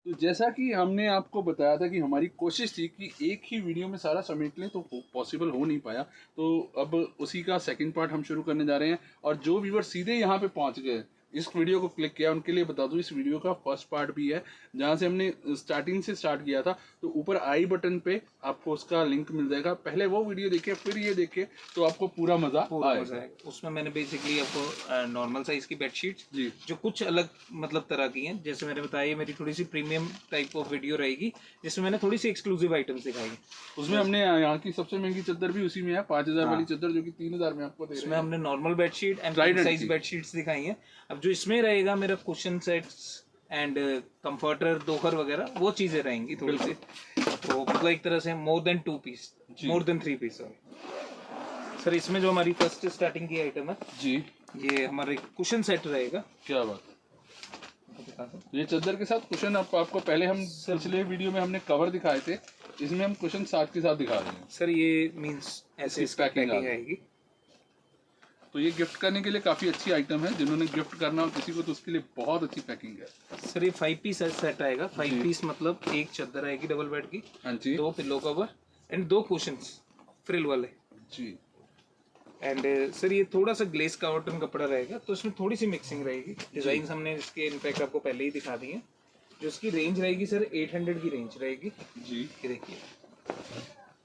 तो जैसा कि हमने आपको बताया था कि हमारी कोशिश थी कि एक ही वीडियो में सारा समेट लें, तो पॉसिबल हो नहीं पाया। तो अब उसी का सेकंड पार्ट हम शुरू करने जा रहे हैं। और जो व्यूअर सीधे यहाँ पे पहुंच गए, इस वीडियो को क्लिक किया, उनके लिए बता दूं इस वीडियो का फर्स्ट पार्ट भी है, जहाँ से हमने स्टार्टिंग से स्टार्ट किया था। तो ऊपर आई बटन पे आपको उसका लिंक मिल जाएगा, पहले वो वीडियो देखिए फिर ये देखिए, तो आपको पूरा मजा आएगा। उसमें मैंने बेसिकली आपको नॉर्मल साइज की बेडशीट्स जी, जो कुछ अलग मतलब तरह की हैं, जैसे मैंने बताया ये मेरी थोड़ी सी प्रीमियम टाइप ऑफ वीडियो रहेगी, जिसमें मैंने थोड़ी सी एक्सक्लूसिव आइटम्स दिखाई हैं। उसमें हमने यहाँ की सबसे महंगी चादर भी उसी में है, 5,000 वाली चादर, जो कि 3,000 में आपको दे रहे हैं। इसमें हमने normal bedsheet and size bedsheets दिखाई हैं। अब जो इसमें रहेगा मेरा कुशन सेट्स एंड कंफर्टर, दोखर वगैरह, वो चीजें रहेंगी थोड़ी सी। तो मतलब एक तरह से more than 2 piece, more than 3 piece. Sir इसमें जो हमारी फर्स्ट स्टार्टिंग की आइटम है जी, ये हमारे कुशन सेट रहेगा। क्या बात है। ये चादर के साथ कुशन आपको पहले हम पिछले वीडियो में हमने कवर दिखाए थे, इसमें हम कुशन साथ के साथ दिखा रहे हैं। सर ये मींस ऐसे इसकी पैकिंग आएगी। तो ये गिफ्ट करने के लिए काफी अच्छी आइटम है, जिन्होंने गिफ्ट करना हो किसी को तो उसके लिए बहुत अच्छी पैकिंग है। सर ये 5 पीस सेट आएगा। 5 पीस मतलब एक चादर आएगी डबल बेड की, हाँ जी, 2 pillow cover and 2 cushions frill वाले जी। एंड सर ये थोड़ा सा ग्लेस कॉटन कपड़ा रहेगा, तो इसमें थोड़ी सी मिक्सिंग रहेगी। डिजाइन हमने इसके इनफैक्ट आपको पहले ही दिखा दी है। जो इसकी रेंज रहेगी सर 800 की रेंज रहेगी जी। ये देखिए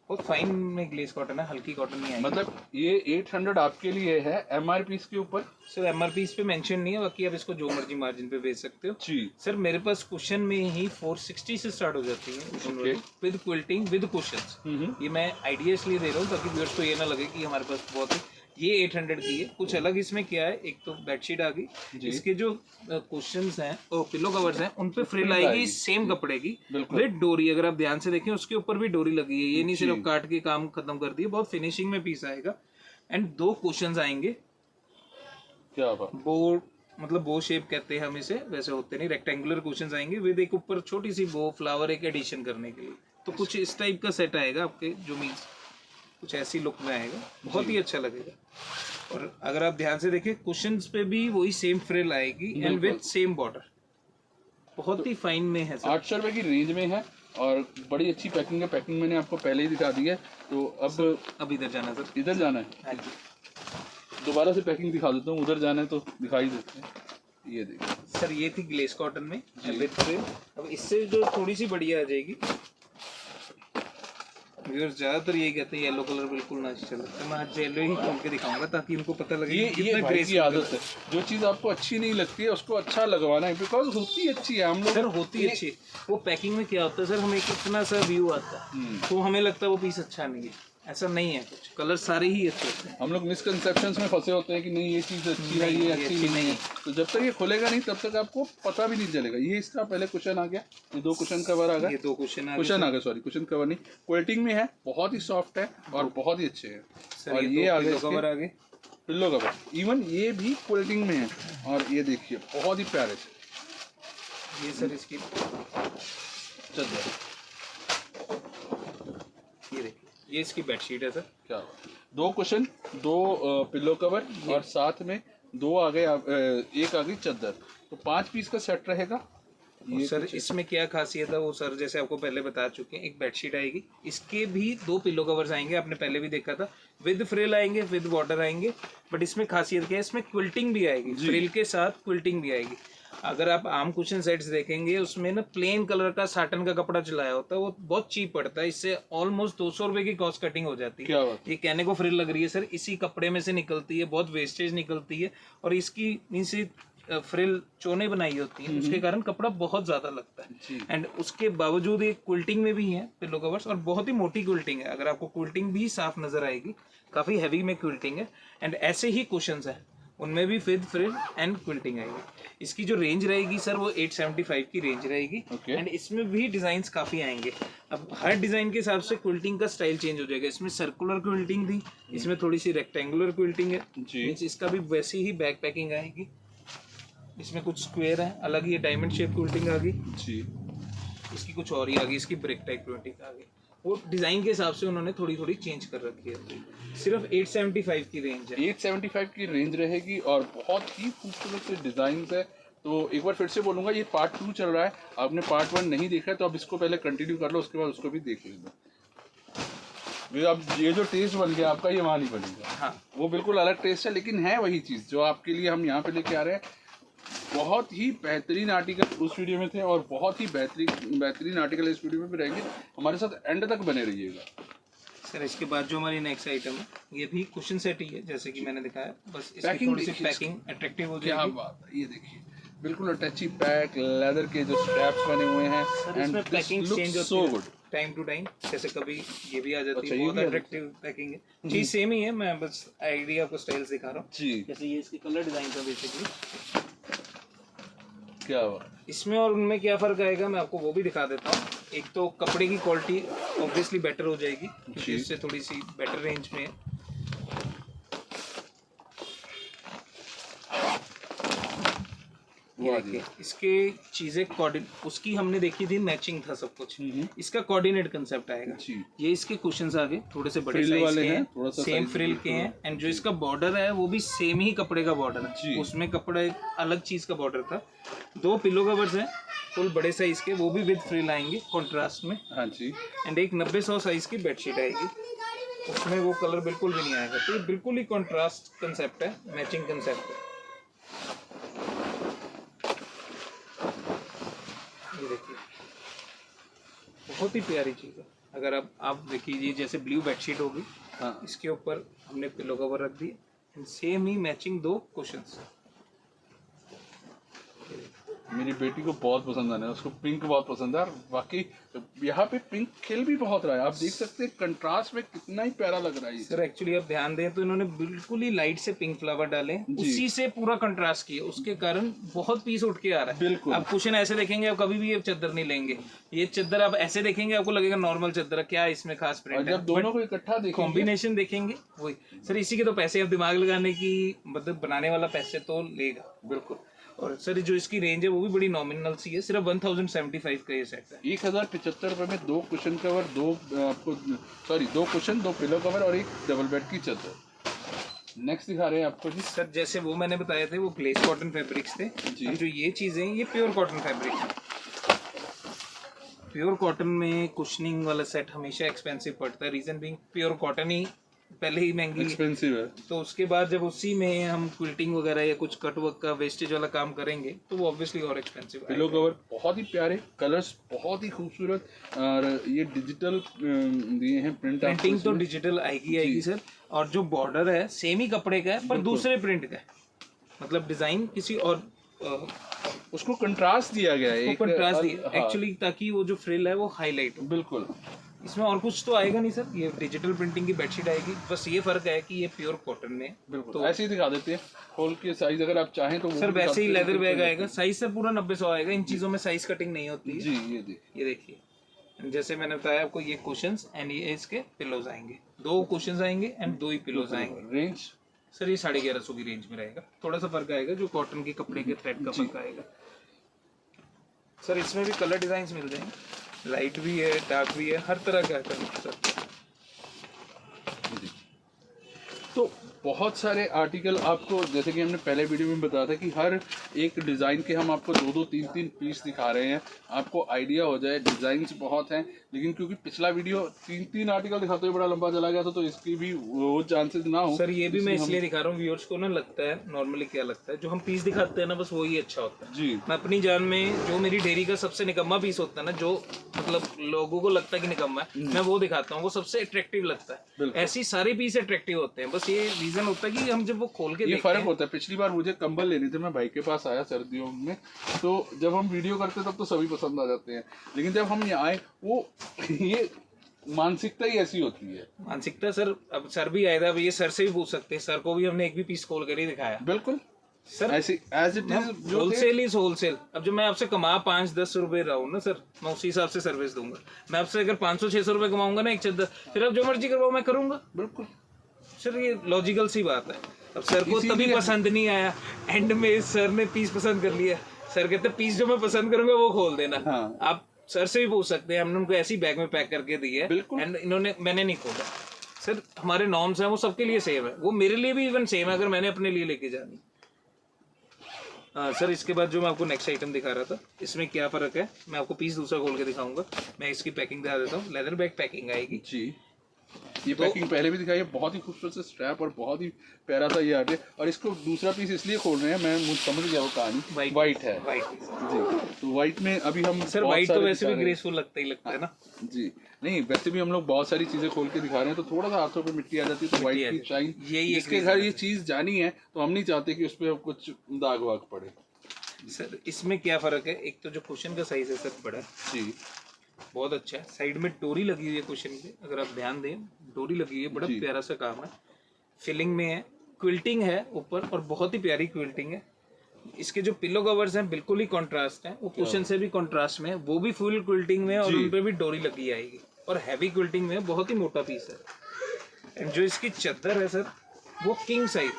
बहुत फाइन में ग्लेस कॉटन है, हल्की कॉटन नहीं आएगी। मतलब ये 800 आपके लिए है, एमआरपी इसके ऊपर? सर एमआरपी इस पे मेंशन नहीं है, बाकी आप इसको जो मर्जी मार्जिन पे बेच सकते हो जी। सर मेरे पास कुशन में ही 460 से स्टार्ट हो जाती है विद क्विल्टिंग विद कुशंस। ये मैं आइडिया इसलिए दे रहा हूँ ताकि व्यूअर्स को ये ना लगे कि हमारे पास बहुत है। ये 800 की है। कुछ अलग इसमें क्या है, एक तो बेडशीट आ गई, इसके जो कुशंस हैं और पिलो कवर्स हैं उन पे फ्रिल आएगी सेम कपड़े की विद डोरी। अगर आप ध्यान से देखें उसके ऊपर भी डोरी लगी है, ये नहीं सिर्फ काट के काम खत्म कर दिया, बहुत फिनिशिंग में पीस आएगा। एंड 2 कुशंस आएंगे, क्या बात। बो मतलब बो शेप कहते हैं हम इसे, वैसे होते नहीं, रेक्टेंगुलर कुशंस आएंगे विद एक ऊपर छोटी सी बो फ्लावर एक एडिशन करने के लिए। तो कुछ इस टाइप का सेट आएगा आपके, जो मीन्स कुछ ऐसी लुक में आएगा, बहुत ही अच्छा लगेगा। और अगर आप ध्यान से देखें कुशंस पे भी वही सेम फ्रिल आएगी एंड विद सेम बॉर्डर, बहुत ही फाइन में है सर। 800 रुपए की रेंज में है और बड़ी अच्छी पैकिंग है। पैकिंग मैंने आपको पहले ही दिखा दी है। तो अब इधर जाना सर, इधर जाना है। हाँ जी, दोबारा से पैकिंग दिखा देता हूँ, उधर जाना है तो दिखाई देते हैं। ये देखिए सर ये थी ग्लेस कॉटन में विद फ्रिल। अब इससे जो थोड़ी सी बढ़िया आ जाएगी, व्यूअर्स ज्यादातर यही कहते हैं येलो कलर बिल्कुल ना अच्छा लगता है, मैं आज येलो ही खोल के दिखाऊंगा ताकि उनको पता लगे ये भाई की आदत है, जो चीज आपको अच्छी नहीं लगती है उसको अच्छा लगवाना है, बिकॉज होती अच्छी है। हम लोग सर होती अच्छी, वो पैकिंग में क्या होता है सर, हमें इतना सा व्यू आता है तो हमें लगता है वो पीस अच्छा नहीं है, ऐसा नहीं है। कुछ कलर सारे ही अच्छे होते हैं। हम लोग मिसकंसेप्शंस में फंसे होते हैं कि नहीं ये चीज अच्छी है, ये अच्छी नहीं है। तो जब तक ये खुलेगा नहीं तब तक आपको पता भी नहीं चलेगा। ये इसका पहले कुशन आ गया, ये 2 कुशन कवर आ गया, ये 2 कुशन आ गए, सॉरी कुशन कवर नहीं, क्वालिटी में है, बहुत ही सॉफ्ट है और बहुत ही अच्छे हैं। और ये आ गए कवर आ गए, पिल्लो कवर, इवन ये भी क्वालिटी में है। और ये देखिए बहुत ही प्यारे से ये सर इसकी चादर, ये देखिए ये इसकी बेडशीट है सर। क्या 2 कुशन, 2 पिल्लो कवर और साथ में 2 आ गए, एक आ गई चादर, तो 5 पीस का सेट रहेगा। ये सर इसमें क्या खासियत है वो सर जैसे आपको पहले बता चुके हैं, एक बेडशीट आएगी, इसके भी 2 पिलो कवर्स आएंगे, आपने पहले भी देखा था, विद फ्रिल आएंगे विद बॉर्डर आएंगे। बट इसमें खासियत क्या है, इसमें क्विल्टिंग भी आएगी, फ्रिल के साथ क्विल्टिंग भी आएगी। अगर आप आम कुशन सेट्स देखेंगे उसमें ना प्लेन कलर का साटन का कपड़ा चलाया होता है, वो बहुत चीप पड़ता है, इससे ऑलमोस्ट 200 रुपए की कॉस्ट कटिंग हो जाती है। ये कहने को फ्रिल लग रही है सर, इसी कपड़े में से निकलती है, बहुत वेस्टेज निकलती है और इसकी मीन्स फ्रिल चोने बनाई होती है, उसके कारण कपड़ा बहुत ज्यादा लगता है। एंड उसके बावजूद ये क्विल्टिंग में भी है पिलो कवर्स, और बहुत ही मोटी क्विल्टिंग है, अगर आपको क्विल्टिंग भी साफ नजर आएगी, काफी हैवी में क्विल्टिंग है। एंड ऐसे ही कुशंस है, उनमें भी विद फ्रिल एंड क्विल्टिंग आएगी। इसकी जो रेंज रहेगी सर वो 875 की रेंज रहेगी। एंड इसमें भी डिजाइन्स काफी आएंगे। अब हर डिजाइन के हिसाब से क्विल्टिंग का स्टाइल चेंज हो जाएगा। इसमें सर्कुलर क्विल्टिंग थी, इसमें थोड़ी सी रेक्टेंगुलर क्विल्टिंग है, इसका भी वैसी ही बैक पैकिंग आएगी। इसमें कुछ स्क्वायर है, अलग ही डायमंड शेप क्विल्टिंग आ गई जी, इसकी कुछ और ही आ गई, इसकी ब्रेक टाइप क्विल्टिंग आ गई। वो डिजाइन के हिसाब से उन्होंने थोड़ी थोड़ी चेंज कर रखी है। सिर्फ 875 की रेंज है, 875 की रेंज रहेगी और बहुत ही खूबसूरत से डिजाइन है, तो एक बार फिर से बोलूँगा, ये पार्ट 2 चल रहा है, आपने पार्ट 1 नहीं देखा है तो अब इसको पहले कंटिन्यू कर लो, उसके बाद उसको भी देख लेना। अब ये जो टेस्ट बन गया आपका, ये वहाँ नहीं बनेगा। हाँ, वो बिल्कुल अलग टेस्ट है, लेकिन है वही चीज़ जो आपके लिए हम यहाँ पे लेके आ रहे हैं। बहुत ही बेहतरीन आर्टिकल उस वीडियो में थे और बहुत ही बेहतरीन आर्टिकल इस वीडियो में भी रहेंगे। हमारे साथ एंड तक बने रहिएगा। सर इसके बाद जो हमारी नेक्स्ट आइटम है, ये भी कुशन सेट ही है जैसे कि मैंने दिखाया, बस इसकी पैकिंग थोड़ी सी देखिए पैकिंग अट्रैक्टिव हो क्या जाएगी। बात है, ये देखिए बिल्कुल अटैची पैक, लेदर के जो स्ट्रैप्स बने हुए हैं, सर इसमें पैकिंग चेंज होती सो है गुड। टाइम टू टाइम, जैसे कभी ये भी आ जाती अच्छा, है, ये बहुत भी आ अट्रैक्टिव पैकिंग है। चीज सेम ही है, मैं बस आइडिया आपको स्टाइल्स दिखा रहा हूँ। जी, जैसे ये इसके कलर डिजाइन था बेसिकली, क्या बात। इसमें और उनमें क्या फ़र्क आएगा मैं आपको वो भी दिखा देता हूँ। एक तो कपड़े की क्वालिटी ऑब्वियसली बेटर हो जाएगी क्योंकि इससे थोड़ी सी बेटर रेंज में है। ये देखिए इसके चीज़ें कोऑर्डिनेट, उसकी हमने देखी थी मैचिंग था सब कुछ, इसका कोऑर्डिनेट कंसेप्ट आएगा। ये इसके कुशन्स आगे थोड़े से बड़े साइज के हैं, थोड़ा सा सेम फ्रिल के हैं, एंड जो इसका बॉर्डर है वो भी सेम ही कपड़े का बॉर्डर है। उसमें कपड़ा एक अलग चीज का बॉर्डर था। 2 पिलो कवर्स हैं फुल बड़े साइज के, वो भी विद फ्रिल आएंगे कॉन्ट्रास्ट में। हाँ जी, एंड एक 90-100 साइज की बेडशीट आएगी, उसमें वो कलर बिल्कुल भी नहीं आएगा। तो ये बिल्कुल ही कॉन्ट्रास्ट कंसेप्ट है, मैचिंग कंसेप्ट है। ये देखिए बहुत ही प्यारी चीज है। अगर आप देखिए जैसे ब्लू बेडशीट होगी, हाँ इसके ऊपर हमने पिलो कवर रख दिए and same he matching 2 cushions. मेरी बेटी को बहुत पसंद आने, उसको पिंक बहुत पसंद है। और बाकी यहाँ पे पिंक खिल भी बहुत रहा है, आप देख सकते हैं कंट्रास्ट में कितना ही प्यारा लग रहा है। सर एक्चुअली आप ध्यान दें तो इन्होंने बिल्कुल ही लाइट से पिंक फ्लावर डाले, उसी से पूरा कंट्रास्ट किया, उसके कारण बहुत पीस उठ के आ रहा है। बिल्कुल। आप कुशन ऐसे देखेंगे आप कभी भी ये चादर नहीं लेंगे, ये चादर आप ऐसे देखेंगे आपको लगेगा नॉर्मल चादर, क्या इसमें खास प्रिंट है। जब दोनों को इकट्ठा देखेंगे, कॉम्बिनेशन देखेंगे वही। सर इसी के तो पैसे, आप दिमाग लगाने की मतलब बनाने वाला पैसे तो लेगा। बिल्कुल। और सर जो इसकी रेंज है वो भी बड़ी नॉमिनल सी है, सिर्फ 1075 का ये सेट है। 1075 रुपये में 2 cushion cover, 2 cushion, 2 pillow cover और एक डबल बेड की चादर। नेक्स्ट दिखा रहे हैं आपको जी। सर जैसे वो मैंने बताया थे वो ग्लेस कॉटन फैब्रिक्स थे, और जो ये चीजें ये प्योर कॉटन फैब्रिक है। प्योर कॉटन में कुशनिंग वाला सेट हमेशा एक्सपेंसिव पड़ता है, रीजन बीइंग प्योर कॉटन ही पहले ही महंगी एक्सपेंसिव है, तो उसके बाद जब उसी में हम क्विल्टिंग वगैरह या कुछ कट वर्क का वेस्टेज वाला काम करेंगे तो वो ऑब्वियसली और एक्सपेंसिव है। पिलो कवर बहुत ही प्यारे, कलर्स बहुत ही खूबसूरत, और ये डिजिटल दिए हैं प्रिंटिंग तो डिजिटल आएगी सर। और जो बॉर्डर है सेम ही कपड़े का है पर दूसरे प्रिंट का है, मतलब डिजाइन किसी और उसको कंट्रास्ट दिया गया है, कंट्रास्ट दिया एक्चुअली ताकि वो जो फ्रिल है वो हाईलाइट हो। बिल्कुल। इसमें और कुछ तो आएगा नहीं सर, ये डिजिटल प्रिंटिंग की बेडशीट आएगी, बस ये फर्क है कि ये प्योर कॉटन में। बिल्कुल तो ऐसे ही दिखा देते हैं खोल के साइज, अगर आप चाहें तो सर वैसे ही लेदर बैग आएगा, साइज सर पूरा 90-100 आएगा। इन चीजों में साइज कटिंग नहीं होती है जी। ये देखिए जैसे मैंने बताया आपको, ये कुशन्स एंड ये इसके पिलोज आएंगे, 2 कुशन्स आएंगे एंड 2 ही पिलोज आएंगे। रेंज सर ये 1150 की रेंज में रहेगा, थोड़ा सा फर्क आएगा जो कॉटन के कपड़े के थ्रेड का फर्क आएगा। सर इसमें भी कलर डिजाइन मिल जाएंगे, लाइट भी है, डार्क भी है, हर तरह का है सर। तो बहुत सारे आर्टिकल आपको, जैसे कि हमने पहले वीडियो में बताया था कि हर एक डिज़ाइन के हम आपको 2-2, 3-3 पीस दिखा रहे हैं, आपको आइडिया हो जाए। डिज़ाइंस बहुत हैं, लेकिन क्योंकि पिछला वीडियो 3-3 आर्टिकल दिखाते हुए बड़ा लंबा चला गया था, तो इसकी भी वो चांसेस ना हो। सर ये भी मैं इसलिए दिखा रहा हूँ, व्यूअर्स को ना लगता है नॉर्मली क्या लगता है, जो हम पीस दिखाते हैं ना बस वही अच्छा होता है जी। मैं अपनी जान में जो मेरी डेयरी का सबसे निकम्मा पीस होता है ना, जो मतलब लोगों को लगता है कि निकम्मा है, मैं वो दिखाता हूँ, वो सबसे अट्रैक्टिव लगता है। ऐसी सारे पीस अट्रैक्टिव होते हैं, बस ये रीजन होता है कि हम जब वो खोल के ये फर्क होता है। पिछली बार मुझे कंबल लेने थे, मैं भाई के पास आया सर्दियों में, तो जब हम वीडियो करते तब तो सभी पसंद आ जाते हैं, लेकिन जब हम यहाँ आए वो ये मानसिकता ही ऐसी होती है। मानसिकता सर, अब सर भी आया था, ये सर से भी पूछ सकते हैं, सर को भी हमने एक भी पीस खोल कर ही दिखाया। बिल्कुल सर ऐसे as it is, wholesale is wholesale. अब जब मैं आपसे कमा 5-10 रुपए रहा हूँ ना सर, मैं उसी हिसाब से सर्विस दूंगा। मैं आपसे अगर 500-600 रुपए कमाऊंगा ना एक चादर, फिर आप जो मर्जी करवाओ मैं करूंगा। बिल्कुल सर ये लॉजिकल सी बात है। अब सर को तभी पसंद नहीं आया, एंड में सर ने पीस पसंद कर लिया। सर कहते पीस जो मैं पसंद करूंगा वो खोल देना। हाँ। आप सर से भी पूछ सकते हैं, हमने उनको ऐसी बैग में पैक करके दी है एंड इन्होंने, मैंने नहीं खोला। सर हमारे नॉर्म्स हैं वो सबके लिए सेम है, वो मेरे लिए भी इवन सेम है अगर मैंने अपने लिए लेके जानी। सर इसके बाद जो मैं आपको नेक्स्ट आइटम दिखा रहा था, इसमें क्या फ़र्क है मैं आपको पीस दूसरा खोल के दिखाऊंगा। मैं इसकी पैकिंग दिखा देता हूँ। लेदर बैग पैकिंग आएगी जी। ये पैकिंग पहले भी दिखाई है, बहुत ही खूबसूरत से स्ट्रैप और बहुत ही प्यारा सा ये आर्ट है। और इसको दूसरा पीस इसलिए खोल रहे हैं, मैं मुझे समझ गया वो कहानी, वाइट है वाइट जी। तो वाइट में अभी हम सर वाइट तो वैसे भी ग्रेसफुल लगता ही लगता है ना जी। नहीं वैसे भी हम लोग बहुत सारी चीजें खोल के दिखा रहे हैं, तो थोड़ा सा हाथों पे मिट्टी आ जाती है, तो वाइट की शाइन, जिसके घर ये चीज जानी है तो हम नहीं चाहते कि उस पर कुछ दाग वाग पड़े। सर इसमें क्या फ़र्क है, एक तो जो कुशन का साइज है सर बड़ा है जी, बहुत अच्छा है। साइड में डोरी लगी हुई है कुशन पे, अगर आप ध्यान दें डोरी लगी हुई है, बड़ा प्यारा सा काम है। फिलिंग में है, क्विल्टिंग है ऊपर और बहुत ही प्यारी क्विल्टिंग है। इसके जो पिलो कवर्स हैं बिल्कुल ही कंट्रास्ट हैं, वो कुशन से भी कंट्रास्ट में है, वो भी फुल क्विल्टिंग में है और उन पे भी डोरी लगी आएगी और हैवी क्विल्टिंग में है, बहुत ही मोटा पीस है। एंड जो इसकी चादर है सर वो किंग साइज,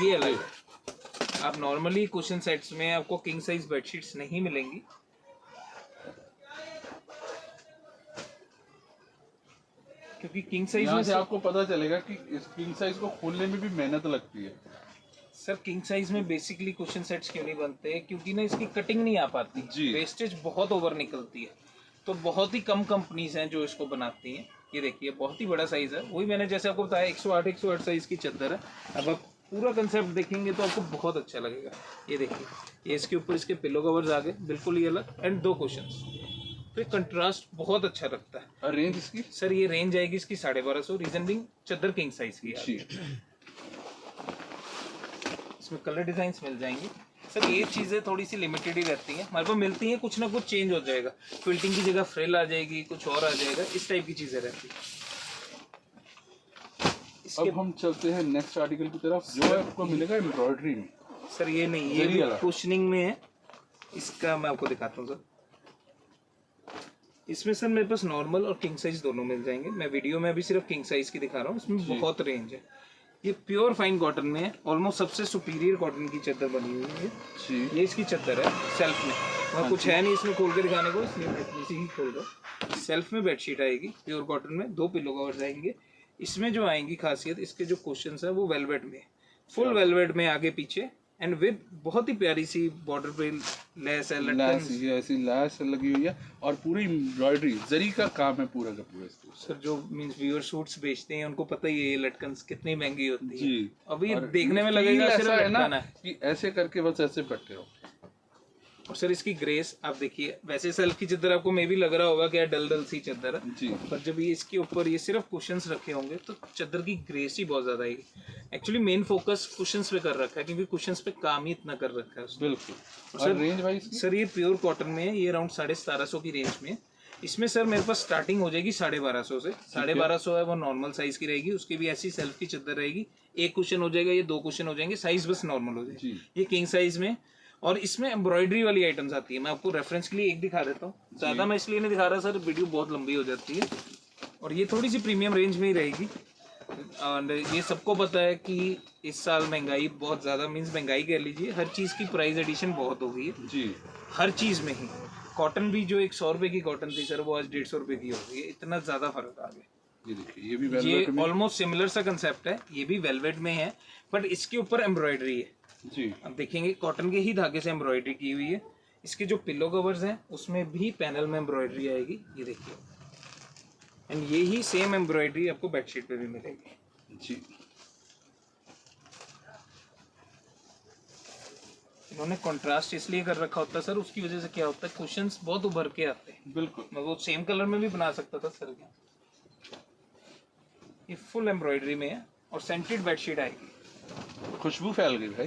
ये अलग है। आप नॉर्मली कुशन सेट्स में आपको किंग साइज बेडशीट्स नहीं मिलेंगी। क्योंकि किंग साइज में से आपको पता चलेगा कि इस किंग साइज को खोलने में भी मेहनत लगती है। सर किंग साइज में बेसिकली कुशन सेट्स क्यों नहीं बनते, क्योंकि ना इसकी कटिंग नहीं आ पाती, वेस्टेज बहुत ओवर निकलती है। तो बहुत ही कम कंपनीज हैं जो इसको बनाती हैं। ये देखिए बहुत ही बड़ा साइज है, वही मैंने जैसे आपको बताया 108 साइज की चादर है। अब आप पूरा कंसेप्ट देखेंगे तो आपको बहुत अच्छा लगेगा। ये देखिए, ये इसके ऊपर इसके पिलो कवर्स आ गए बिल्कुल ही अलग एंड 2 कुशंस, तो ये कंट्रास्ट बहुत अच्छा लगता है। और रेंज इसकी सर ये रेंज आएगी इसकी 1250, रीजन बिंग चादर किंग साइज की है। इसमें कलर डिजाइन्स मिल जाएंगे। सर ये चीज़ें थोड़ी सी लिमिटेड ही रहती हैं, हमारे पास मिलती हैं, कुछ ना कुछ चेंज हो जाएगा, क्विल्टिंग की जगह फ्रिल आ जाएगी, कुछ और आ जाएगा, इस टाइप की चीज़ें रहती हैं। अब हम चलते हैं नेक्स्ट आर्टिकल की तरफ, जो है आपको मिलेगा एम्ब्रॉयडरी में। सर ये नहीं, ये भी कुशनिंग में है, इसका मैं आपको दिखाता हूँ सर। इसमें सर मेरे पास नॉर्मल और किंग साइज दोनों मिल जाएंगे। मैं वीडियो में अभी सिर्फ किंग साइज की दिखा रहा हूँ, इसमें बहुत रेंज है। ये प्योर फाइन कॉटन में है, ऑलमोस्ट सबसे सुपीरियर कॉटन की चादर बनी हुई है जी। ये इसकी चादर है सेल्फ में, वहाँ कुछ है नहीं इसमें खोल के दिखाने को, इसलिए मैं इसी ही खोल रहा हूँ। सेल्फ में बेडशीट आएगी प्योर कॉटन में, 2 पिलो कवर्स आएंगे। इसमें जो आएंगी खासियत, इसके जो कुशन्स है वो वेलवेट में, फुल वेलवेट में आगे पीछे एंड विद बहुत ही प्यारी सी बॉर्डर पे लेस है, लटकन ये ऐसी लेस लगी हुई है और पूरी एम्ब्रॉयडरी जरी का काम है पूरा का पूरा इसको। सर जो मींस व्यूअर सूट्स बेचते हैं उनको पता ही है ये लटकन कितनी महंगी होती है। अभी देखने में लगेगा सिर्फ लटकन है कि ऐसे करके बस ऐसे बैठे हो। और सर इसकी ग्रेस आप देखिए, वैसे सेल्फ की चादर आपको मे भी लग रहा होगा कि यार डल डल सी चादर है जी, पर जब ये इसके ऊपर ये सिर्फ कुशन्स रखे होंगे तो चादर की ग्रेस ही बहुत ज्यादा आएगी। एक्चुअली मेन फोकस कुशन्स पे कर रखा है, क्योंकि कुशन्स पे काम ही इतना कर रखा है उसने। बिल्कुल। और रेंज वाइज सर ये प्योर कॉटन में है, ये अराउंड 1750 की रेंज में। इसमें सर मेरे पास स्टार्टिंग हो जाएगी 1250 से, 1250 है वो नॉर्मल साइज की रहेगी, उसकी भी ऐसी सेल्फ की चादर रहेगी। 1 कुशन हो जाएगा, ये 2 कुशन हो जाएंगे, साइज बस नॉर्मल हो जाएगी। ये किंग साइज में, और इसमें एम्ब्रॉयडरी वाली आइटम्स आती है। मैं आपको रेफरेंस के लिए एक दिखा देता हूँ, ज्यादा मैं इसलिए नहीं दिखा रहा सर, वीडियो बहुत लंबी हो जाती है। और ये थोड़ी सी प्रीमियम रेंज में ही रहेगी। और ये सबको पता है कि इस साल महंगाई बहुत ज्यादा, मीन्स महंगाई कह लीजिए, हर चीज की प्राइस एडिशन बहुत हो गई है जी, हर चीज में ही। कॉटन भी जो 100 रुपए की कॉटन थी सर, वो आज 150 रुपए की हो गई है, इतना ज्यादा फर्क आ गया। ये देखिए, ये भी वेलवेट में, ऑलमोस्ट सिमिलर सा कंसेप्ट है, ये भी वेलवेट में है बट इसके ऊपर एम्ब्रॉयडरी है जी। अब देखेंगे कॉटन के ही धागे से एम्ब्रॉयडरी की हुई है। इसके जो पिलो कवर्स हैं उसमें भी पैनल में एम्ब्रॉयडरी आएगी, ये देखिए, एंड ये ही सेम एम्ब्रॉयडरी आपको बेडशीट पे भी मिलेगी जी। इन्होंने कंट्रास्ट इसलिए कर रखा होता है सर, उसकी वजह से क्या होता है, कुशन्स बहुत उभर के आते हैं। बिल्कुल, मैं वो सेम कलर में भी बना सकता था सर। ये फुल एम्ब्रॉयडरी में है और सेंटेड बेडशीट आएगी, खुशबू फैल गई भाई।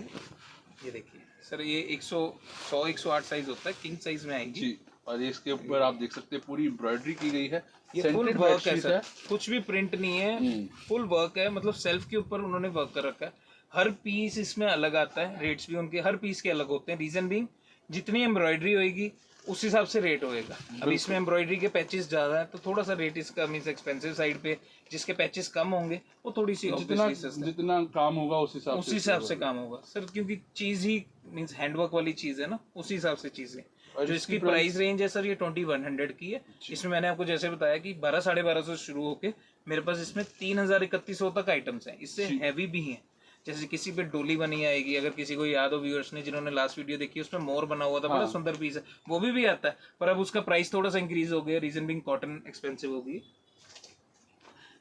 ये देखिए सर, ये 108 साइज होता है, किंग साइज में आएगी जी। और इसके ऊपर आप देख सकते हैं पूरी एम्ब्रॉयडरी की गई है, ये फुल वर्क है सर, कुछ भी प्रिंट नहीं है, फुल वर्क है। मतलब सेल्फ के ऊपर उन्होंने वर्क कर रखा है। हर पीस इसमें अलग आता है, रेट्स भी उनके हर पीस के अलग होते हैं। रीजन बीइंग जितनी एम्ब्रॉयडरी होगी उस हिसाब से रेट होएगा। अब इसमें एम्ब्रॉयडरी के पैचेस ज्यादा है तो थोड़ा सा रेट इसका मींस एक्सपेंसिव साइड पे, जिसके पैचेस कम होंगे वो थोड़ी सी जितना काम होगा उस हिसाब से काम होगा सर, क्योंकि चीज ही मींस हैंडवर्क वाली चीज है ना, उसी हिसाब से चीजें। जो इसकी प्राइस रेंज है सर ये 2100 की है। इसमें मैंने आपको जैसे बताया कि 12-1250 से शुरू होके मेरे पास इसमें 3000-3100 तक आइटम्स हैं, इससे हैवी भी हैं। जैसे किसी पे डोली बनी आएगी, अगर किसी को याद हो व्यूअर्स ने जिन्होंने लास्ट वीडियो देखी उसमें मोर बना हुआ था, बड़ा सुंदर पीस है, वो भी आता है, पर अब उसका प्राइस थोड़ा सा इंक्रीज हो गया, रीजन बिंग कॉटन एक्सपेंसिव हो गई।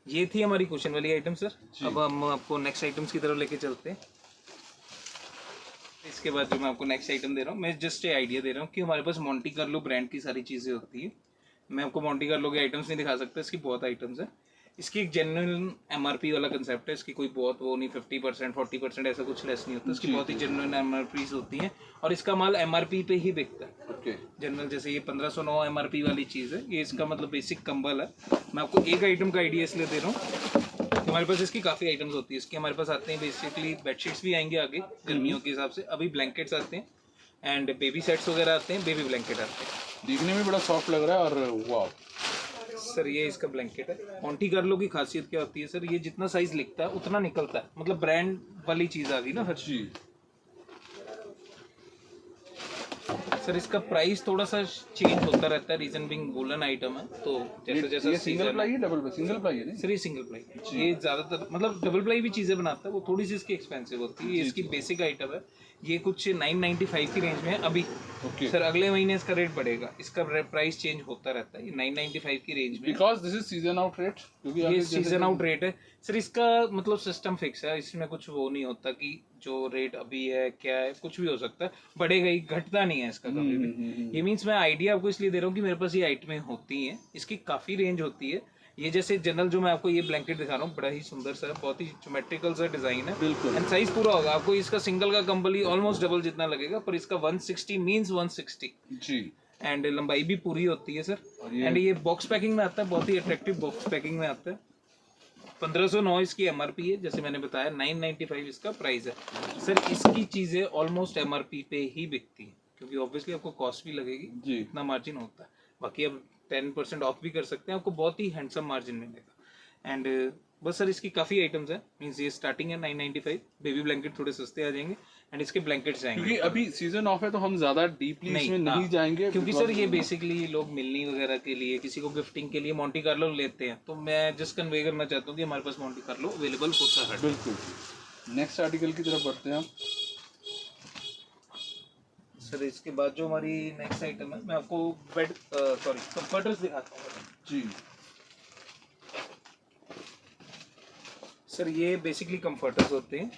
ये थी हमारी क्वेश्चन वाली आइटम सर। अब हम आपको नेक्स्ट आइटम्स की तरफ लेके चलते हैं। इसके बाद जो मैं आपको नेक्स्ट आइटम दे रहा हूँ, मैं जस्ट ये आइडिया दे रहा हूँ कि हमारे पास मोंटी कार्लो ब्रांड की सारी चीज़ें होती है। मैं आपको मोंटी कार्लो के आइटम्स नहीं दिखा सकता, इसकी बहुत आइटम्स है। इसकी एक जेन्युइन एमआरपी वाला कंसेप्ट है, इसकी कोई बहुत वो नहीं 50% 40% ऐसा कुछ लेस नहीं होता, इसकी बहुत ही जेन्युइन एमआरपीज होती हैं और इसका माल एमआरपी पे ही बिकता है। ओके जनरल जैसे ये 1509 एमआरपी वाली चीज़ है, ये इसका मतलब बेसिक कंबल है। मैं आपको एक आइटम का आइडिया इसलिए दे रहा हूँ, हमारे पास इसकी काफ़ी आइटम्स होती है। इसके हमारे पास आते हैं बेसिकली बेडशीट्स भी आएंगे आगे गर्मियों के हिसाब से, अभी ब्लैंकेट्स आते हैं एंड बेबी सेट्स वगैरह आते हैं, बेबी ब्लैंकेट आते हैं। देखने में बड़ा सॉफ्ट लग रहा है और वाह सर ये इसका ब्लैंकेट है। मोंटी कार्लो की खासियत क्या होती है सर, ये जितना साइज लिखता है उतना निकलता है, मतलब ब्रांड वाली चीज़ आ गई ना हर चीज। सर इसका प्राइस थोड़ा सा चेंज होता रहता है, रीजन बिंग वूलन आइटम है, तो जैसे जैसे ये सिंगल प्लाई है डबल प्लाई? सिंगल प्लाई है नहीं सर, ये सिंगल प्लाई। ये ज्यादातर मतलब डबल प्लाई भी चीजें बनाता है, वो थोड़ी सी इसकी एक्सपेंसिव होती है। ये इसकी बेसिक आइटम है, ये कुछ 995 की रेंज में है अभी। सर अगले महीने इसका रेट बढ़ेगा, इसका प्राइस चेंज होता रहता है। ये 995 की रेंज में, because this is season out rate, क्योंकि ये सीजन आउट रेट है सर। इसका मतलब सिस्टम फिक्स है, इसमें कुछ वो नहीं होता कि जो रेट अभी है क्या है, कुछ भी हो सकता है, बढ़ेगा ही, घटता नहीं है इसका कभी भी। ये मीन्स मैं आइडिया आपको इसलिए दे रहा हूँ कि मेरे पास ये आइटमें होती हैं, इसकी काफ़ी रेंज होती है। ये जैसे जनरल जो मैं आपको ये ब्लैंकेट दिखा रहा हूँ, बड़ा ही सुंदर सा, बहुत ही ज्योमेट्रिकल सा डिजाइन है, बिल्कुल, एंड साइज पूरा होगा आपको। इसका सिंगल का कंबल ही ऑलमोस्ट डबल जितना लगेगा, पर इसका 160 मीन्स 160 जी, एंड लंबाई भी पूरी होती है सर। एंड ये बॉक्स पैकिंग में आता है, बहुत ही अट्रैक्टिव बॉक्स पैकिंग में आता है। 1509 इसकी एमआरपी है, जैसे मैंने बताया 995 इसका प्राइस है सर। इसकी चीजें ऑलमोस्ट एमआरपी पे ही बिकती हैं, क्योंकि ऑब्वियसली आपको कॉस्ट भी लगेगी, इतना मार्जिन होता है। बाकी अब 10% ऑफ भी कर सकते हैं, आपको बहुत ही हैंडसम मार्जिन मिलेगा। एंड बस सर इसकी काफ़ी आइटम्स हैं, मीन्स ये स्टार्टिंग है 995। बेबी ब्लैंकेट थोड़े सस्ते आ जाएंगे एंड इसके ब्लैंकेट्स आएंगे, क्योंकि अभी सीजन ऑफ है तो हम ज्यादा डीपली इसमें नहीं जाएंगे, क्योंकि सर ये बेसिकली लोग मिलनी वगैरह के लिए, किसी को गिफ्टिंग के लिए मोंटी कार्लो लेते हैं, तो मैं जस्ट कन्वे करना चाहता हूँ कि हमारे पास मोंटी कार्लो अवेलेबल होता है। बिल्कुल। नेक्स्ट आर्टिकल की तरफ बढ़ते हैं हम सर। इसके बाद जो हमारी नेक्स्ट आइटम है, मैं आपको बेड कंफर्टर्स दिखाता हूँ जी। सर ये बेसिकली कंफर्टर्स होते हैं,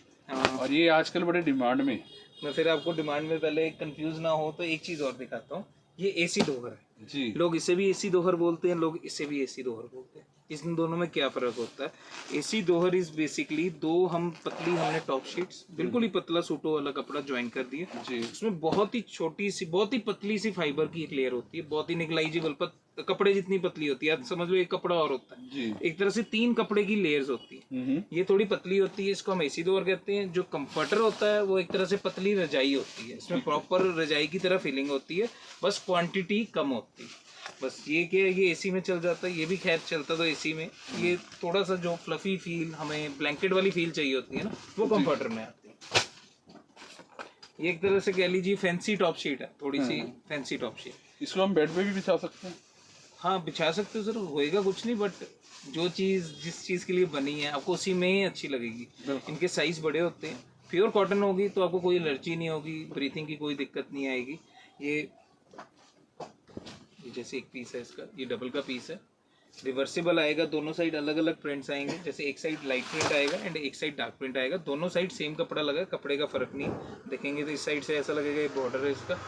और ये आजकल बड़े डिमांड में। मैं फिर आपको डिमांड में पहले कंफ्यूज ना हो तो एक चीज़ और दिखाता हूँ। ये एसी दोहर है जी, लोग इसे भी एसी दोहर बोलते हैं, लोग इसे भी एसी दोहर बोलते हैं। इन दोनों में क्या फ़र्क होता है? एसी दोहर इज बेसिकली दो हमने टॉप शीट्स बिल्कुल ही पतला सूटो वाला कपड़ा ज्वाइन कर दिया जी। उसमें बहुत ही छोटी सी, बहुत ही पतली सी फाइबर की एक लेयर होती है, बहुत ही निगलाइजेबल, कपड़े जितनी पतली होती है, आप समझ लो एक कपड़ा और होता है जी। एक तरह से 3 कपड़े की लेयर्स होती है, ये थोड़ी पतली होती है, इसको हम एसी दोहर कहते हैं। जो कंफर्टर होता है वो एक तरह से पतली रजाई होती है, इसमें प्रॉपर रजाई की तरह फीलिंग होती है, बस क्वांटिटी कम होती है। बस ये क्या है, ये एसी में चल जाता है, ये भी खैर चलता तो एसी में। ये थोड़ा सा जो फ्लफी फील, हमें ब्लैंकेट वाली फील चाहिए होती है ना, वो कंफर्टर में आती है। ये एक तरह से कह लीजिए फैंसी टॉप शीट है, थोड़ी सी फैंसी टॉप शीट। इसको हम बेड पे भी बिछा सकते हैं? हाँ बिछा सकते हो सर, होएगा कुछ नहीं, बट जो चीज़ जिस चीज़ के लिए बनी है आपको उसी में ही अच्छी लगेगी। इनके साइज बड़े होते हैं, प्योर कॉटन होगी तो आपको कोई एलर्जी नहीं होगी, ब्रीथिंग की कोई दिक्कत नहीं आएगी। ये जैसे एक पीस है इसका, ये डबल का पीस है, रिवर्सिबल आएगा, दोनों साइड अलग अलग प्रिंट्स आएंगे, जैसे एक साइड लाइट प्रिंट आएगा एंड एक साइड डार्क प्रिंट आएगा, दोनों साइड सेम कपड़ा लगा, कपड़े का फर्क नहीं देखेंगे तो इस साइड से ऐसा लगेगा ये बॉर्डर है इसका,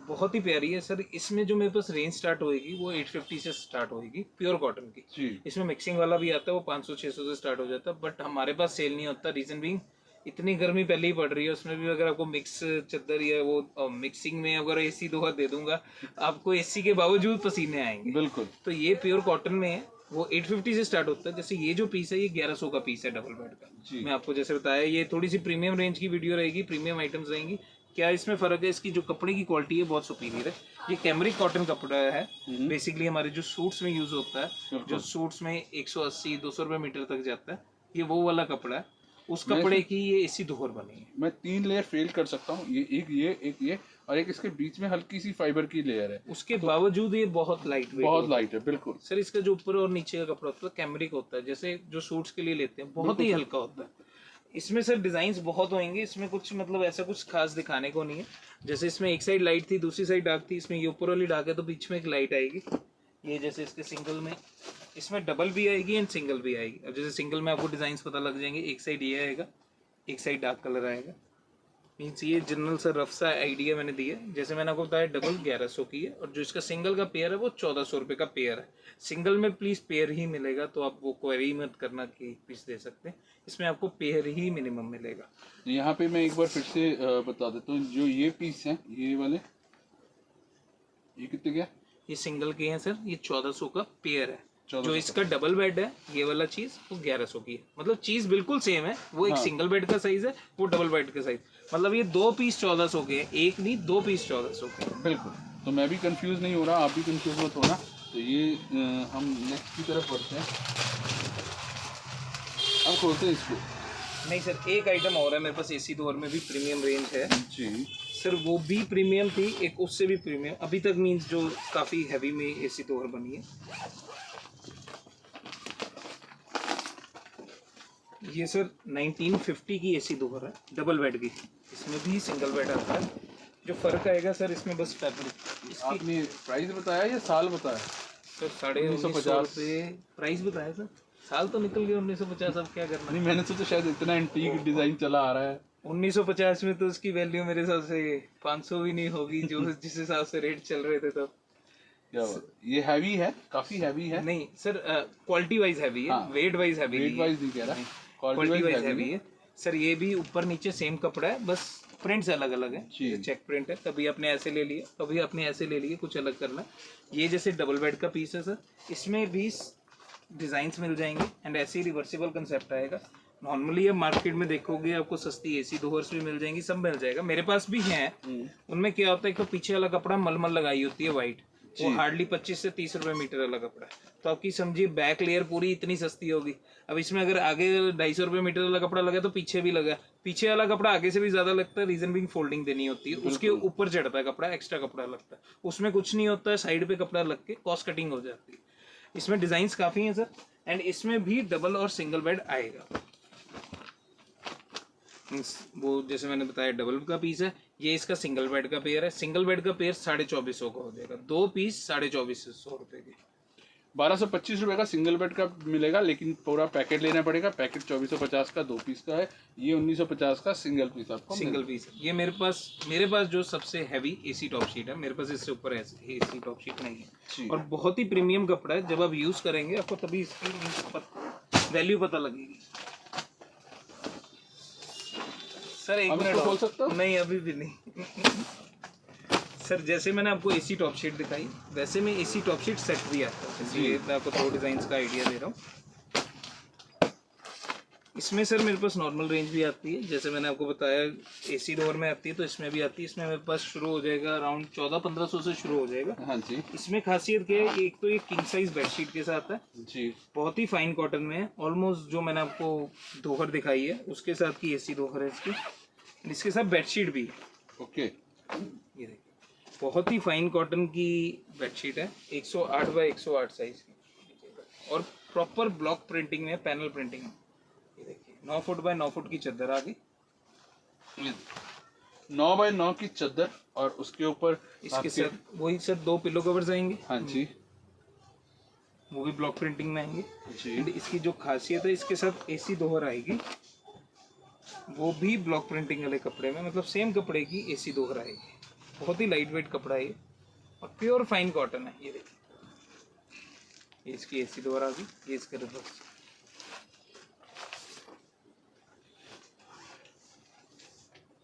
बहुत ही प्यारी है सर। इसमें जो मेरे पास रेंज स्टार्ट होएगी वो 850 से स्टार्ट होएगी, प्योर कॉटन की। इसमें मिक्सिंग वाला भी आता है, वो 500-600 से स्टार्ट हो जाता है, बट हमारे पास सेल नहीं होता, रीजन बीइंग इतनी गर्मी पहले ही पड़ रही है, उसमें भी अगर आपको मिक्स चादर या वो मिक्सिंग में अगर एसी दोहर दे दूंगा, आपको एसी के बावजूद पसीने आएंगे। बिल्कुल। तो ये प्योर कॉटन में है, वो 850 से स्टार्ट होता है। जैसे ये जो पीस है ये 1100 का पीस है डबल बेड का। मैं आपको जैसे बताया ये थोड़ी सी प्रीमियम रेंज की वीडियो रहेगी, प्रीमियम आइटम्स रहेंगी। क्या इसमें फर्क है, इसकी जो कपड़े की क्वालिटी है बहुत सुपीरियर है। ये कैमरिक कॉटन कपड़ा है, बेसिकली हमारे जो सूट्स में यूज होता है, जो सूट्स में 180-200 रुपए मीटर तक जाता है, ये वो वाला कपड़ा है, उस कपड़े की ये एसी दोहर बनी है। मैं 3 लेयर फेल कर सकता हूँ, एक ये और एक इसके बीच में हल्की सी फाइबर की लेयर है, उसके बावजूद ये बहुत लाइट वेट, बहुत लाइट है। बिल्कुल सर, इसका जो ऊपर और नीचे का कपड़ा होता है कैमरिक होता है, जैसे जो सूट्स के लिए लेते हैं, बहुत ही हल्का होता है। इसमें सर डिजाइन बहुत होंगे, इसमें कुछ मतलब ऐसा कुछ खास दिखाने को नहीं है। जैसे इसमें एक साइड लाइट थी, दूसरी साइड डार्क थी, इसमें ये ऊपर वाली डार्क है तो बीच में एक लाइट आएगी। ये जैसे इसके सिंगल में, इसमें डबल भी आएगी एंड सिंगल भी आएगी। अब जैसे सिंगल में आपको डिजाइन पता लग जाएंगे, एक साइड ये आएगा, एक साइड डार्क कलर आएगा। मीन्स ये जनरल सा रफ सा आइडिया मैंने दिया। जैसे मैंने आपको बताया डबल 1100 की है, और जो इसका सिंगल का पेयर है वो 1400 रुपये का पेयर है। सिंगल में प्लीज़ पेयर ही मिलेगा, तो आप वो क्वेरी मत करना कि पीस दे सकते हैं, इसमें आपको पेयर ही मिनिमम मिलेगा। यहाँ पे मैं एक बार फिर से बता देता हूँ, जो ये पीस हैं ये वाले, ये कितने के हैं? ये सिंगल के हैं सर, ये 1400 का पेयर है। 1400 जो इसका डबल बेड है ये वाला चीज वो 1100 की है। मतलब चीज बिल्कुल सेम है, वो एक हाँ। सिंगल बेड का साइज है, वो डबल बेड का साइज। मतलब ये 2 पीस 1400 के हैं, एक नहीं 2 पीस 1400 के। बिल्कुल, तो मैं भी कंफ्यूज नहीं हो रहा, आप भी कंफ्यूज मत होना। तो ये हम नेक्स्ट की तरफ बढ़ते हैं, हम खोलते हैं इसको। नहीं सर, एक आइटम और है मेरे पास, एसी डोर में भी प्रीमियम रेंज है जी सर, वो भी प्रीमियम थी, एक उससे भी प्रीमियम अभी तक, मीन्स जो काफी हैवी में एसी डोर बनी है। ये सर 1950 की एसी डोर है, डबल बेड की। इसमें भी सिंगल बेड आता है। जो फर्क आएगा सर इसमें बस फैब्रिक। आपने प्राइस बताया या साल बताया? सर 1950 रुपये प्राइस बताया सर, साल तो निकल गया 1950, अब क्या करना। नहीं, मैंने सोचा शायद इतना एंटीक डिजाइन चला आ रहा है। 1950 में तो उसकी वैल्यू मेरे हिसाब से 500 भी नहीं होगी, जो जिस हिसाब से रेट चल रहे थे तब। क्या बात, ये हैवी है, काफी हैवी है। नहीं सर, क्वालिटी वाइज हैवी है, wait wise heavy weight wise नहीं कह रहा, क्वालिटी वाइज हैवी है सर। ये भी ऊपर नीचे सेम कपड़ा है, बस प्रिंट्स अलग अलग है। चेक प्रिंट है, कभी आपने ऐसे ले लिया, कभी आपने ऐसे ले लिया, कुछ अलग करना। ये जैसे डबल बेड का पीस है सर, इसमें भी डिजाइन्स मिल जाएंगे एंड ऐसे ही रिवर्सिबल कंसेप्ट आएगा। नॉर्मली आप मार्केट में देखोगे आपको सस्ती एसी डोर्स भी मिल जाएंगी, सब मिल जाएगा, मेरे पास भी हैं। उनमें क्या होता है कि पीछे वाला कपड़ा मलमल लगाई होती है वाइट, वो हार्डली 25 से 30 रुपए मीटर वाला कपड़ा है, तो आपकी समझिए बैक लेयर पूरी इतनी सस्ती होगी। अब इसमें अगर आगे 250 रुपए मीटर वाला कपड़ा लगा तो पीछे भी लगा, पीछे वाला कपड़ा आगे से भी ज्यादा लगता है, रीजन बिंग फोल्डिंग देनी होती है, उसके ऊपर चढ़ता है कपड़ा, एक्स्ट्रा कपड़ा लगता है, उसमें कुछ नहीं होता है, साइड पे कपड़ा लग के कॉस्ट कटिंग हो जाती है। इसमें डिजाइन काफी है सर, एंड इसमें भी डबल और सिंगल बेड आएगा। वो जैसे मैंने बताया डबल का पीस है, ये इसका सिंगल बेड का पेयर है। सिंगल बेड का पेयर 2450 का हो जाएगा, 2 पीस 2450 रुपए के। 1225 रुपए का सिंगल बेड का मिलेगा, लेकिन पूरा पैकेट लेना पड़ेगा। पैकेट 2450 का 2 पीस का है, ये 1950 का सिंगल पीस आपको सिंगल पीस है। ये मेरे पास जो सबसे हैवी एसी टॉप शीट है, मेरे पास इससे ऊपर एसी टॉप शीट नहीं है, और बहुत ही प्रीमियम कपड़ा है। जब आप यूज करेंगे आपको तभी इसकी वैल्यू पता लगेगी। सर एक मिनट खोल सकते हो? नहीं, अभी भी नहीं। सर जैसे मैंने आपको एसी टॉप शीट दिखाई, वैसे में एसी टॉप शीट सेट भी आता है, इसलिए मैं आपको 2 डिजाइन का आइडिया दे रहा हूँ। इसमें सर मेरे पास नॉर्मल रेंज भी आती है, जैसे मैंने आपको बताया एसी डोर में आती है, तो इसमें भी आती है। इसमें मेरे पास शुरू हो जाएगा अराउंड 1400-1500 से शुरू हो जाएगा। हाँ जी। इसमें खासियत क्या है, एक तो ये किंग साइज बेडशीट के साथ है जी, बहुत ही फाइन कॉटन में है, ऑलमोस्ट जो मैंने आपको दोहर दिखाई है उसके साथ की एसी दोहर है इसकी, इसके साथ बेडशीट भी है। ओके, ये देखिए बहुत ही फाइन कॉटन की बेडशीट है, 108 बाय 108 साइज की, और प्रॉपर ब्लॉक प्रिंटिंग में, पैनल प्रिंटिंग में। ये देखिए 9 फुट बाय 9 फुट की चादर आ गई, 9 बाय 9 की चादर, और उसके ऊपर इसके साथ वही सर 2 पिलो कवर्स आएंगे। हाँ जी, वो भी ब्लॉक प्रिंटिंग में आएंगे जी। एंड इसकी जो खासियत है, इसके साथ एसी दोहर आएगी, वो भी ब्लॉक प्रिंटिंग वाले कपड़े में, मतलब सेम कपड़े की एसी दोहर आएगी। बहुत ही लाइट वेट कपड़ा है ये, और प्योर फाइन कॉटन है। ये देखिए इसकी एसी दोहर आ गई, ये इसका रिवर्स।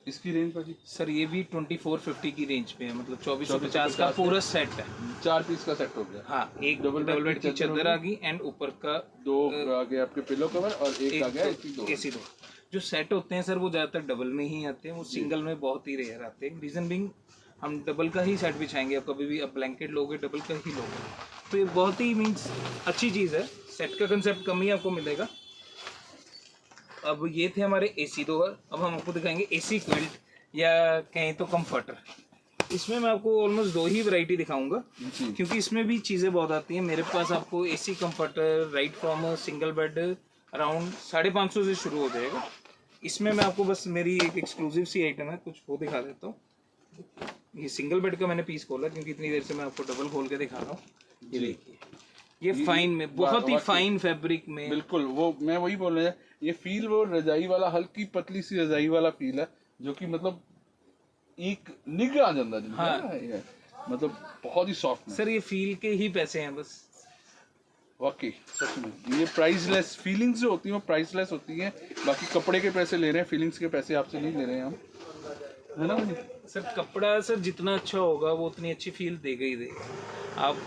इसकी रेंज भाजी सर ये भी 2450 की रेंज पे है, मतलब 2450 का पूरा सेट है। 4 पीस का सेट हो गया। हाँ, एक डबल बेड की चादर आ गई एंड ऊपर का 2 आ गए आपके पिलो कवर, और एक आ गया एसी दो। जो सेट होते हैं सर वो ज्यादातर डबल में ही आते हैं, वो सिंगल में बहुत ही रेयर आते हैं। रीजन बिंग हम डबल का ही सेट बिछाएंगे, आप कभी भी आप ब्लैंकेट लोगे डबल का ही लोगे, तो ये बहुत ही मीन्स अच्छी चीज़ है। सेट का कंसेप्ट कम ही आपको मिलेगा। अब ये थे हमारे एसी दोहर, अब हम आपको दिखाएंगे एसी क्विल्ट या कहें तो कंफर्टर। इसमें मैं आपको ऑलमोस्ट 2 ही वैरायटी दिखाऊंगा, क्योंकि इसमें भी चीज़ें बहुत आती हैं। मेरे पास आपको AC comforter right from single bed around 550 से शुरू हो जाएगा। इसमें मैं आपको बस मेरी एक एक्सक्लूसिव सी आइटम है, कुछ वो दिखा देता हूँ। ये सिंगल बेड का मैंने पीस खोला क्योंकि इतनी देर से मैं आपको डबल खोल के दिखा रहा हूँ। ये देखिए, ये फाइन में, बहुत ही फाइन फैब्रिक में। बिल्कुल, वो मैं वही बोल रहा है, ये फील वो रजाई वाला, हल्की पतली सी रजाई वाला फील है, जो कि मतलब एक निग आ जाता है। हाँ। मतलब बहुत ही सॉफ्ट सर ये फील के ही पैसे हैं बस। वाकई सच में ये प्राइसलेस फीलिंग्स जो होती हैं वो प्राइसलेस होती हैं। बाकी कपड़े के पैसे ले रहे हैं, फीलिंग्स के पैसे आपसे नहीं ले रहे हैं हम, है ना भाई? सर कपड़ा सर जितना अच्छा होगा वो उतनी अच्छी फील देगा ही देगा। आप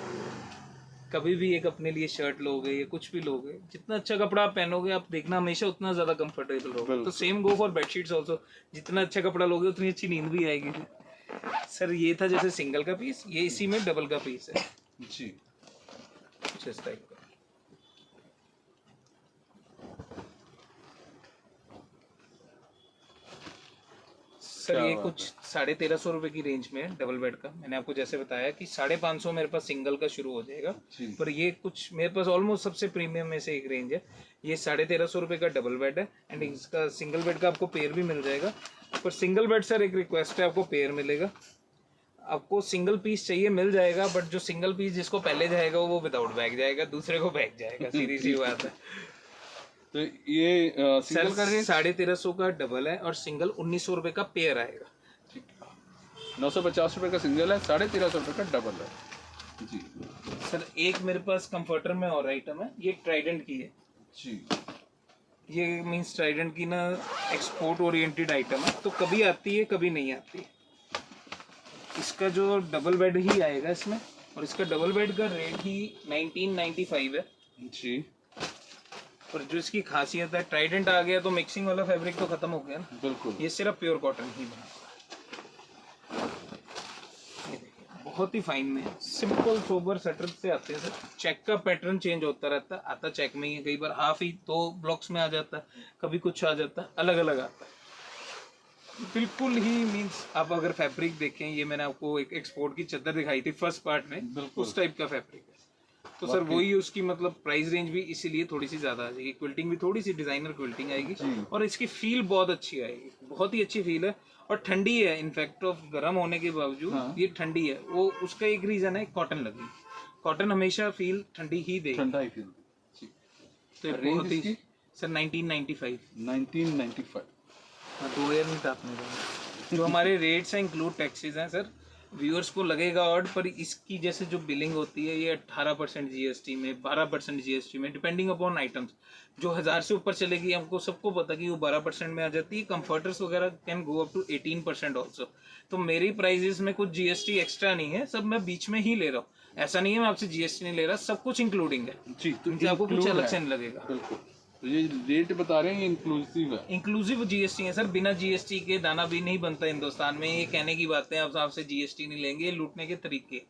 कभी भी एक अपने लिए शर्ट लोगे या कुछ भी लोगे, जितना अच्छा कपड़ा आप पहनोगे आप देखना हमेशा उतना ज्यादा कंफर्टेबल रहोगे। तो same go for bedsheets also, जितना अच्छा कपड़ा लोगे उतनी अच्छी नींद भी आएगी। सर ये था जैसे सिंगल का पीस, ये इसी में डबल का पीस है जी, कुछ इस टाइप का। सर ये कुछ 1350 रुपए की रेंज में है डबल बेड का। मैंने आपको जैसे बताया कि 550 मेरे पास सिंगल का शुरू हो जाएगा, पर ये कुछ मेरे पास ऑलमोस्ट सबसे प्रीमियम में से एक रेंज है। ये 1350 रुपए का डबल बेड है एंड इसका सिंगल बेड का आपको पेयर भी मिल जाएगा। पर सिंगल बेड सर एक रिक्वेस्ट है, आपको पेयर मिलेगा। आपको सिंगल पीस चाहिए मिल जाएगा, बट जो सिंगल पीस जिसको पहले जाएगा वो विदाउट बैग जाएगा, दूसरे को बैग जाएगा, सीधी सी बात है। तो ये सिंगल का रेंज 1350 का डबल है और सिंगल 1900 रुपए का पेयर आएगा। 950 रुपए का सिंगल है, 1350 रुपए का डबल है जी। सर एक मेरे पास कंफर्टर में और आइटम है, ये ट्राइडेंट की है जी। ये मींस ट्राइडेंट की ना एक्सपोर्ट ओरिएंटेड आइटम है, तो कभी आती है कभी नहीं आती। इसका जो डबल बेड ही आएगा इसमें, और इसका डबल बेड का रेट ही 1995 है जी। और जो इसकी खासियत है, ट्राइडेंट आ गया तो मिक्सिंग वाला फैब्रिक तो खत्म हो गया ना। बिल्कुल, ये सिर्फ प्योर कॉटन ही बना, बहुत ही फाइन में, सिंपल सोबर सेटअप से आते हैं सर। चेक का पैटर्न चेंज होता रहता है, आता चेक में ही है, कई बार हाफ ही 2 ब्लॉक्स में आ जाता है, कभी कुछ आ जाता है, अलग अलग आता है। बिल्कुल ही मींस आप अगर फैब्रिक देखें, ये मैंने आपको एक एक्सपोर्ट की चादर दिखाई थी फर्स्ट पार्ट में, उस टाइप का फैब्रिक है। तो सर वही उसकी मतलब प्राइस रेंज भी इसीलिए थोड़ी सी ज्यादा आ जाएगी। क्विल्टिंग भी थोड़ी सी डिजाइनर क्विल्टिंग आएगी और इसकी फील बहुत अच्छी आएगी, बहुत ही अच्छी फील है और ठंडी है। इनफैक्ट ऑफ गर्म होने के बावजूद ये ठंडी है। वो उसका एक रीजन है, कॉटन लगी। कॉटन हमेशा फील ठंडी ही देगी, ठंडा ही फील। तो बहुत ही सर 1995 हाँ 2000 नहीं था आपने। जो हमारे रेट्स हैं इंक्लूड टैक्सेस हैं सर। व्यूअर्स को लगेगा ऑड, पर इसकी जैसे जो बिलिंग होती है ये 18% जीएसटी में, 12% जीएसटी में, डिपेंडिंग अपॉन आइटम्स। जो 1000 से ऊपर चलेगी हमको सबको पता कि वो 12% में आ जाती है। कंफर्टर्स वगैरह can go up to 18% also. तो मेरी प्राइजेस में कुछ जीएसटी एक्स्ट्रा नहीं है, सब मैं बीच में ही ले रहा हूँ। ऐसा नहीं है मैं आपसे जीएसटी नहीं ले रहा, सब कुछ इंक्लूडिंग है जी। तो आपको कुछ अलग से नहीं लगेगा। बिल्कुल, तो ये रेट बता रहे हैं ये इंक्लूसिव है, इंक्लूसिव जीएसटी है सर। बिना जीएसटी के दाना भी नहीं बनता हिंदुस्तान में। ये कहने की बातें आप आपसे जीएसटी नहीं लेंगे, लूटने के तरीके।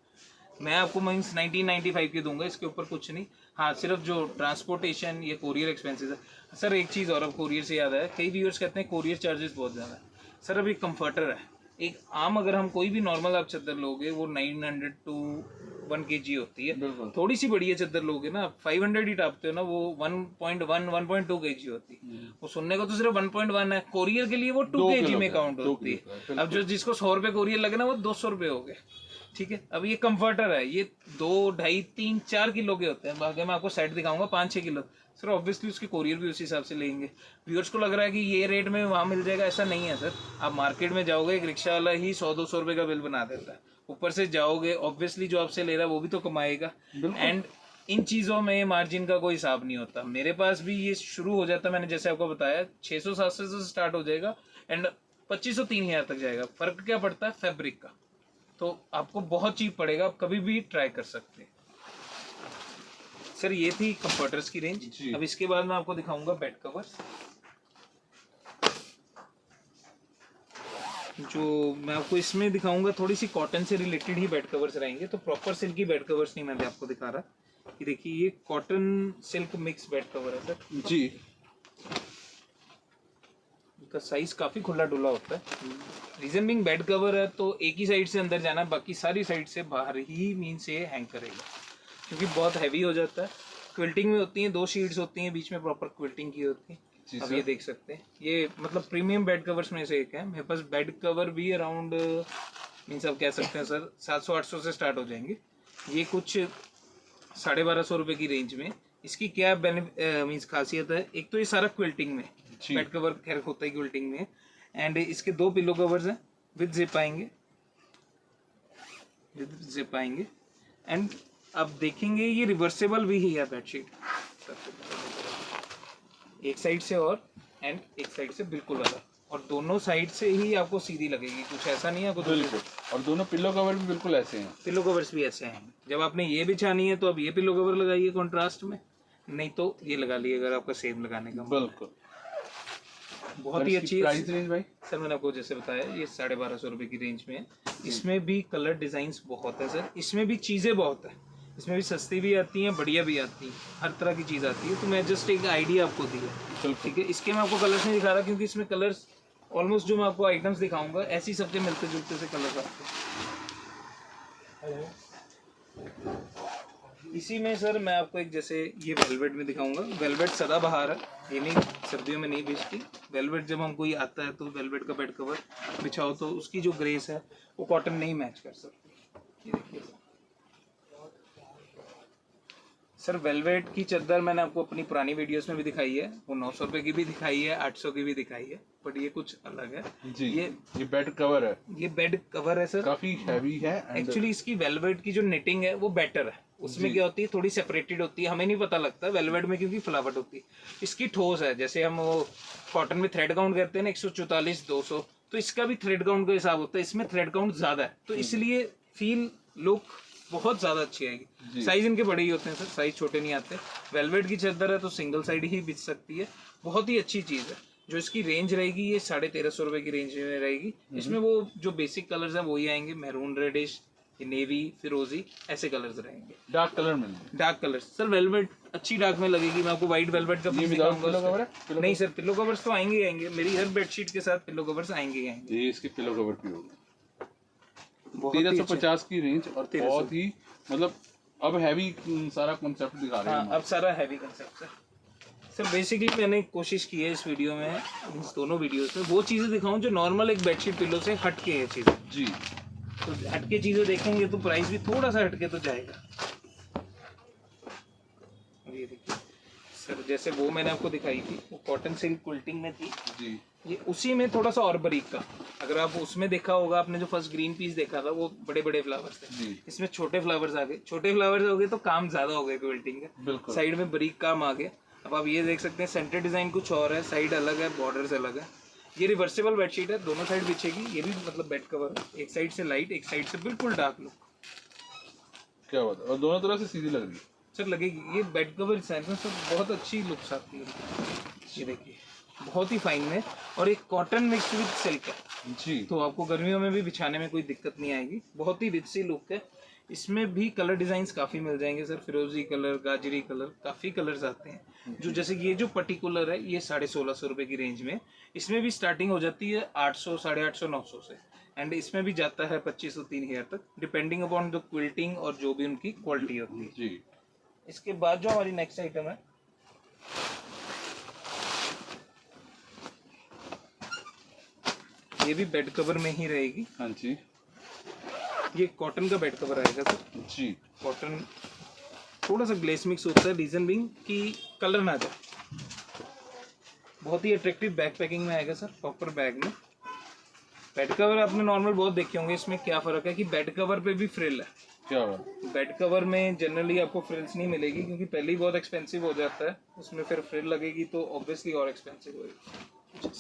मैं आपको मीन्स 1995 के दूंगा, इसके ऊपर कुछ नहीं। हाँ सिर्फ जो ट्रांसपोर्टेशन ये कोरियर एक्सपेंसेस है सर। एक चीज़ और, अब कोरियर से याद आया, कई व्यूअर्स कहते हैं कोरियर चार्जेस बहुत ज़्यादा है सर। अब एक कंफर्टर है, एक आम अगर हम कोई भी नॉर्मल आप चादर लोगे वो 900 to 1 kg होती है। थोड़ी सी बढ़िया चादर लोगे ना 500 ही टापते हो ना, वो 1.1 1.2 kg होती है। वो सुनने को तो सिर्फ 1.1 है, कोरियर के लिए वो 2 kg में काउंट होती है। अब जो जिसको 100 रुपये कोरियर लगे ना वो 200 रुपये हो गए, ठीक है। अब ये कंफर्टर है, ये 2, 2.5, 3, 4 किलो के होते हैं। बाकी मैं आपको सेट दिखाऊंगा 5-6 किलो सर। ऑब्वियसली उसके कोरियर भी उस हिसाब से लेंगे। व्यूअर्स को लग रहा है कि ये रेट में वहाँ मिल जाएगा, ऐसा नहीं है सर। आप मार्केट में जाओगे, एक रिक्शा वाला ही 100-200 रुपये का बिल बना देता है। ऊपर से जाओगे, ऑब्वियसली जो आपसे ले रहा है वो भी तो कमाएगा। एंड इन चीज़ों में मार्जिन का कोई हिसाब नहीं होता। मेरे पास भी ये शुरू हो जाता है, मैंने जैसे आपको बताया 600-700 से स्टार्ट हो जाएगा एंड 2500-3000 तक जाएगा। फर्क क्या पड़ता है फैब्रिक का, तो आपको बहुत चीप पड़ेगा, आप कभी भी ट्राई कर सकते हैं सर। ये थी कंफर्टर्स की रेंज। अब इसके बाद मैं आपको दिखाऊंगा बेड कवर्स। जो मैं आपको इसमें दिखाऊंगा थोड़ी सी कॉटन से रिलेटेड ही बेड कवर्स रहेंगे, तो प्रॉपर सिल्क की बेड कवर्स नहीं मैं आपको दिखा रहा। ये देखिए, ये cotton silk mix bed cover है सर जी। इसका साइज काफी खुला डुला होता है। रीजन बिंग बेड कवर है तो एक ही साइड से अंदर जाना, बाकी सारी साइड से बाहर ही मीन से हैंग करेगा, क्योंकि बहुत हैवी हो जाता है। क्विल्टिंग में होती हैं 2 शीट्स होती हैं, बीच में प्रॉपर क्विल्टिंग की होती है। जी अब सर। ये देख सकते हैं, ये मतलब प्रीमियम बेड कवर्स में से एक है। मेरे पास बेड कवर भी अराउंड मीन्स आप कह सकते हैं सर 700-800 से स्टार्ट हो जाएंगे। ये कुछ 1250 रुपये की रेंज में। इसकी क्या मीन्स खासियत है, एक तो ये सारा क्विल्टिंग में, जी। बेड कवर खैर होता ही क्विल्टिंग में। एंड इसके 2 पिलो कवर्स हैं विद जिप आएंगे, विद जिप आएंगे। एंड आप देखेंगे ये रिवर्सेबल भी ही है बेडशीट, एक साइड से और एंड एक साइड से बिल्कुल अलग, और दोनों साइड से ही आपको सीधी लगेगी, कुछ ऐसा नहीं है आपको। बिल्कुल, और दोनों पिलो कवर भी बिल्कुल ऐसे हैं। पिलो कवर्स भी ऐसे हैं। जब आपने ये बिछानी है तो अब ये पिलो कवर लगाइए कंट्रास्ट में, नहीं तो ये लगा लिए अगर आपका सेम लगाने का। बिल्कुल, बहुत ही अच्छी प्राइस रेंज भाई। सर मैंने आपको जैसे बताया ये 1250 रुपये की रेंज में है। इसमें भी कलर डिजाइन्स बहुत है सर, इसमें भी चीज़ें बहुत है, इसमें भी सस्ती भी आती हैं, बढ़िया भी आती है, हर तरह की चीज़ आती है। तो मैं जस्ट एक आइडिया आपको दी है, ठीक है। इसके मैं आपको कलर्स नहीं दिखा रहा क्योंकि इसमें कलर्स ऑलमोस्ट जो मैं आपको आइटम्स दिखाऊंगा ऐसी सबके मिलते जुलते से कलर्स आते हैं। इसी में सर मैं आपको एक जैसे ये वेलवेट में दिखाऊंगा। वेलवेट सदाबहार है, ये नहीं सर्दियों में नहीं बेचती। वेलवेट जब हमको ये आता है तो वेलवेट का बेड कवर बिछाओ तो उसकी जो ग्रेस है वो कॉटन नहीं मैच कर सकती। ये देखिए सर, वेलवेट की चादर मैंने आपको अपनी पुरानी वीडियोस में भी दिखाई है, वो 900 रुपये की भी दिखाई है, 800 की भी दिखाई है, बट ये कुछ अलग है जी। ये बेड कवर है, ये बेड कवर है सर, काफी हैवी है। एक्चुअली इसकी वेलवेट की जो निटिंग है वो बेटर है। उसमें क्या होती है, थोड़ी सेपरेटेड होती है, हमें नहीं पता लगता वेलवेट में क्योंकि फ्लावट होती है। इसकी ठोस है, जैसे हम वो कॉटन में थ्रेड काउंट करते हैं ना 144 200, तो इसका भी थ्रेड काउंट का हिसाब होता है, इसमें थ्रेड काउंट ज्यादा है, तो इसलिए फील लुक बहुत ज्यादा अच्छी आएगी। साइज इनके बड़े ही होते हैं सर, साइज छोटे नहीं आते। वेलवेट की चादर है तो सिंगल साइड ही बिछ सकती है, बहुत ही अच्छी चीज है। जो इसकी रेंज रहेगी ये 1350 रुपए की रेंज में रहेगी। इसमें वो जो बेसिक कलर्स हैं वही आएंगे, मैरून रेडिश, नेवी, फिरोजी, ऐसे कलर्स रहेंगे। डार्क कलर में, डार्क कलर्स सर, वेलवेट अच्छी डार्क में लगेगी। मैं आपको व्हाइट वेलवेट का पीस दिखाऊंगा। पिलो कवर है? नहीं सर, पिलो कवर्स तो आएंगे ही आएंगे, मेरी हर बेडशीट के साथ पिलो कवर्स आएंगे ही आएंगे। ये इसके पिलो कवर भी होगा बहुत ही 1350 की रेंज, और 1300 बहुत ही मतलब अब हैवी सारा कॉन्सेप्ट दिखा रहे हैं हाँ, अब सारा हैवी कंसेप्ट है सर। बेसिकली मैंने कोशिश की है इस वीडियो में, इस दोनों वीडियोस में वो चीज़ें दिखाऊं जो नॉर्मल एक बेडशीट पिलो से हट के है चीज़ें। जी। तो हटके चीजें देखेंगे तो प्राइस भी थोड़ा सा हटके तो जाएगा। ये देखिए सर, जैसे वो मैंने आपको दिखाई थी वो कॉटन सिल्क क्विल्टिंग में थी जी। ये उसी में थोड़ा सा और बारीक का। अगर आप उसमें देखा होगा, आपने जो फर्स्ट ग्रीन पीस देखा था वो बड़े बड़े फ्लावर्स थे जी। इसमें छोटे फ्लावर्स आ गए। छोटे फ्लावर्स हो गए तो काम ज्यादा हो गया क्विल्टिंग का, बिल्कुल। साइड में बारीक काम आ गया। अब आप ये देख सकते हैं सेंटर डिजाइन कुछ और है, साइड अलग है, बॉर्डर्स अलग है। ये रिवर्सेबल बेडशीट है, दोनों साइड बिछेगी। ये भी मतलब बेड कवर है, एक साइड से लाइट, एक साइड से बिल्कुल डार्क लुक। क्या बात है, और दोनों तरफ से सीधी लग रही है सर लगेगी। ये बेड कवर सर बहुत अच्छी लुक्स आती है। ये देखिए बहुत ही फाइन है, और एक कॉटन मिक्स विद सिल्क है जी। तो आपको गर्मियों में भी बिछाने में कोई दिक्कत नहीं आएगी। बहुत ही रिच सी लुक है। इसमें भी कलर डिजाइन्स काफी मिल जाएंगे सर, फिरोजी कलर, गाजरी कलर, काफी कलर्स आते हैं। जो जैसे कि ये जो पर्टिकुलर है ये 1650 रुपए की रेंज में, इसमें भी स्टार्टिंग हो जाती है 800, 850, 900 से, एंड इसमें भी जाता है 2500 3000 तक, डिपेंडिंग अपॉन द क्विल्टिंग और जो भी उनकी क्वालिटी होती है जी। इसके बाद जो हमारी नेक्स्ट आइटम है ये भी बेड कवर में ही रहेगी। हाँ जी। ये कॉटन का बेड कवर आएगा सर। जी। कॉटन थोड़ा सा ग्लेस मिक्स होता है, रीजन बिंग कि कलर ना जाए। बहुत ही अट्रैक्टिव बैक पैकिंग में आएगा सर, प्रॉपर बैग में। बेड कवर आपने नॉर्मल बहुत देखे होंगे, इसमें क्या फर्क है कि बेड कवर पे भी फ्रिल है। क्या बात। बेड कवर में जनरली आपको फ्रिल्स नहीं मिलेगी क्योंकि पहले ही बहुत एक्सपेंसिव हो जाता है, उसमें फिर फ्रिल लगेगी तो ऑब्वियसली और एक्सपेंसिव होगी।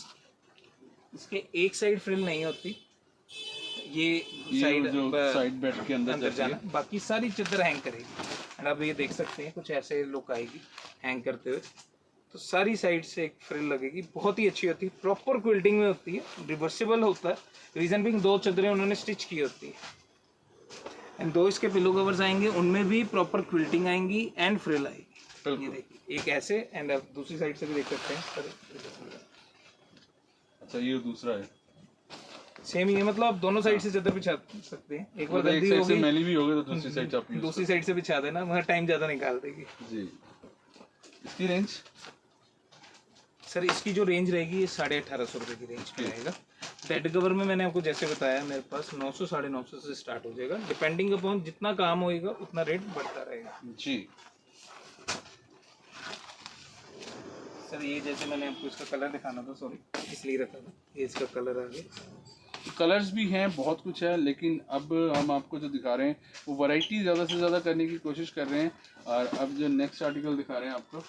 इसके एक साइड फ्रिल नहीं होती, ये साइड जो साइड बेड के अंदर जाना, बाकी सारी चादर हैंग करेगी। एंड आप ये देख सकते हैं कुछ ऐसे लुक आएगी हैंग करते हुए। तो सारी साइड से एक फ्रिल लगेगी, बहुत ही अच्छी होती है, प्रॉपर क्विल्टिंग में होती है, रिवर्सिबल होता है। रीजन बिंग 2 चादरें उन्होंने स्टिच की होती है। एंड 2 इसके पिलो कवर्स आएंगे, उनमें भी प्रॉपर क्विल्टिंग आएंगी एंड फ्रिल आएगी। ये देखिए एक ऐसे, एंड आप दूसरी साइड से भी देख सकते हैं। अच्छा, ये दूसरा है सेम ही है, मतलब आप दोनों साइड से चादर बिछा सकते हैं। एक बार मतलब गलती एक हो साइड से गई मैली भी हो गई तो दूसरी साइड से आप use दूसरी साइड से बिछा देना, वहाँ टाइम ज्यादा निकाल देगी। जी। इसकी रेंज सर इसकी जो रेंज रहेगी ये 1850 रुपये की रेंज पे रहेगा। बेड कवर में मैंने आपको जैसे बताया मेरे पास 900 950 से स्टार्ट हो जाएगा। डिपेंडिंग अपॉन जितना काम होएगा उतना रेट बढ़ता रहेगा जी। सर ये जैसे मैंने आपको इसका कलर दिखाना था, सॉरी इसलिए रखा था, ये इसका कलर आ गया। कलर्स भी हैं, बहुत कुछ है, लेकिन अब हम आपको जो दिखा रहे हैं वो वैरायटी ज़्यादा से ज़्यादा करने की कोशिश कर रहे हैं। और अब जो नेक्स्ट आर्टिकल दिखा रहे हैं आपको,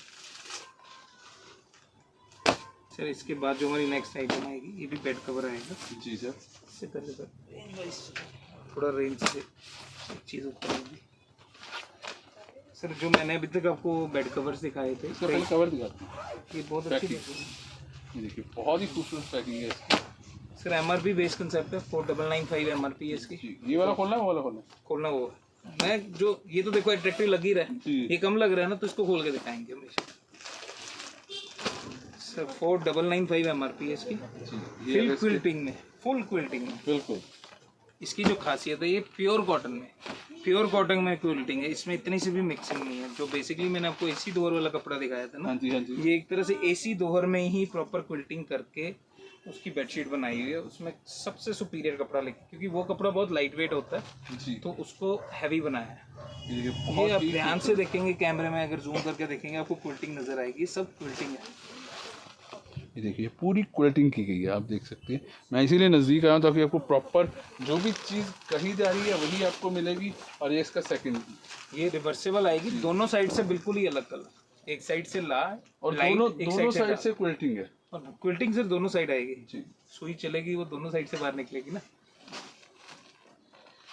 सर इसके बाद जो हमारी नेक्स्ट आइटम आएगी ये भी बेड कवर आएगा। जी सर। इससे पहले सर रेंज वाइज थोड़ा रेंज से एक चीज़ ऊपर होगी। सर जो मैंने अभी तक आपको बेड कवर्स दिखाए थे, इसका पहले कवर दिखाते हैं। ये बहुत अच्छी पैकिंग, ये देखिए बहुत ही खूबसूरत पैकिंग है इसकी। सर MRP बेस कंसेप्ट है, 4995 MRP है इसकी। जी, ये वाला खोलना है, वो वाला खोलना है? खोलना वो मैं जो ये तो देखो अट्रैक्टिव लग ही रहा है, जी। ये कम लग रहा है ना, तो इसको खोल के दिखाएंगे हमेशा। सर 4995 MRP है इसकी, जी, फुल क्विल्टिंग में, फुल क्विल्टिंग में। बिल्कुल। इसकी जो खासियत है ये प्योर कॉटन में, प्योर कॉटन में क्विल्टिंग है, इसमें इतनी सी भी मिक्सिंग नहीं है। जो बेसिकली मैंने आपको एसी दोहर वाला कपड़ा दिखाया था ना, हाँ जी, हाँ जी। ये एक तरह से एसी दोहर में ही प्रॉपर क्विल्टिंग करके उसकी बेडशीट बनाई हुई है। उसमें सबसे सुपीरियर कपड़ा लेके, क्योंकि वो कपड़ा बहुत लाइट वेट होता है जी, तो उसको हैवी बनाया है। ये ये बहुत आप ही ध्यान से देखेंगे कैमरे में, अगर जूम करके देखेंगे आपको क्विल्टिंग नजर आएगी, सब क्विल्टिंग है। ये देखिए पूरी क्विल्टिंग की गई है, आप देख सकते हैं। मैं इसीलिए नज़दीक आया हूँ ताकि आपको प्रॉपर जो भी चीज़ कही जा रही है वही आपको मिलेगी। और ये इसका सेकंड, ये रिवर्सेबल आएगी, दोनों साइड से बिल्कुल ही अलग कलर, एक साइड से और लाइट, दोनों एक दोनों साइड डार्क। से क्विल्टिंग है। और क्विल्टिंग से दोनों साइड आएगी, जी, सुई चलेगी वो दोनों साइड से बाहर निकलेगी ना।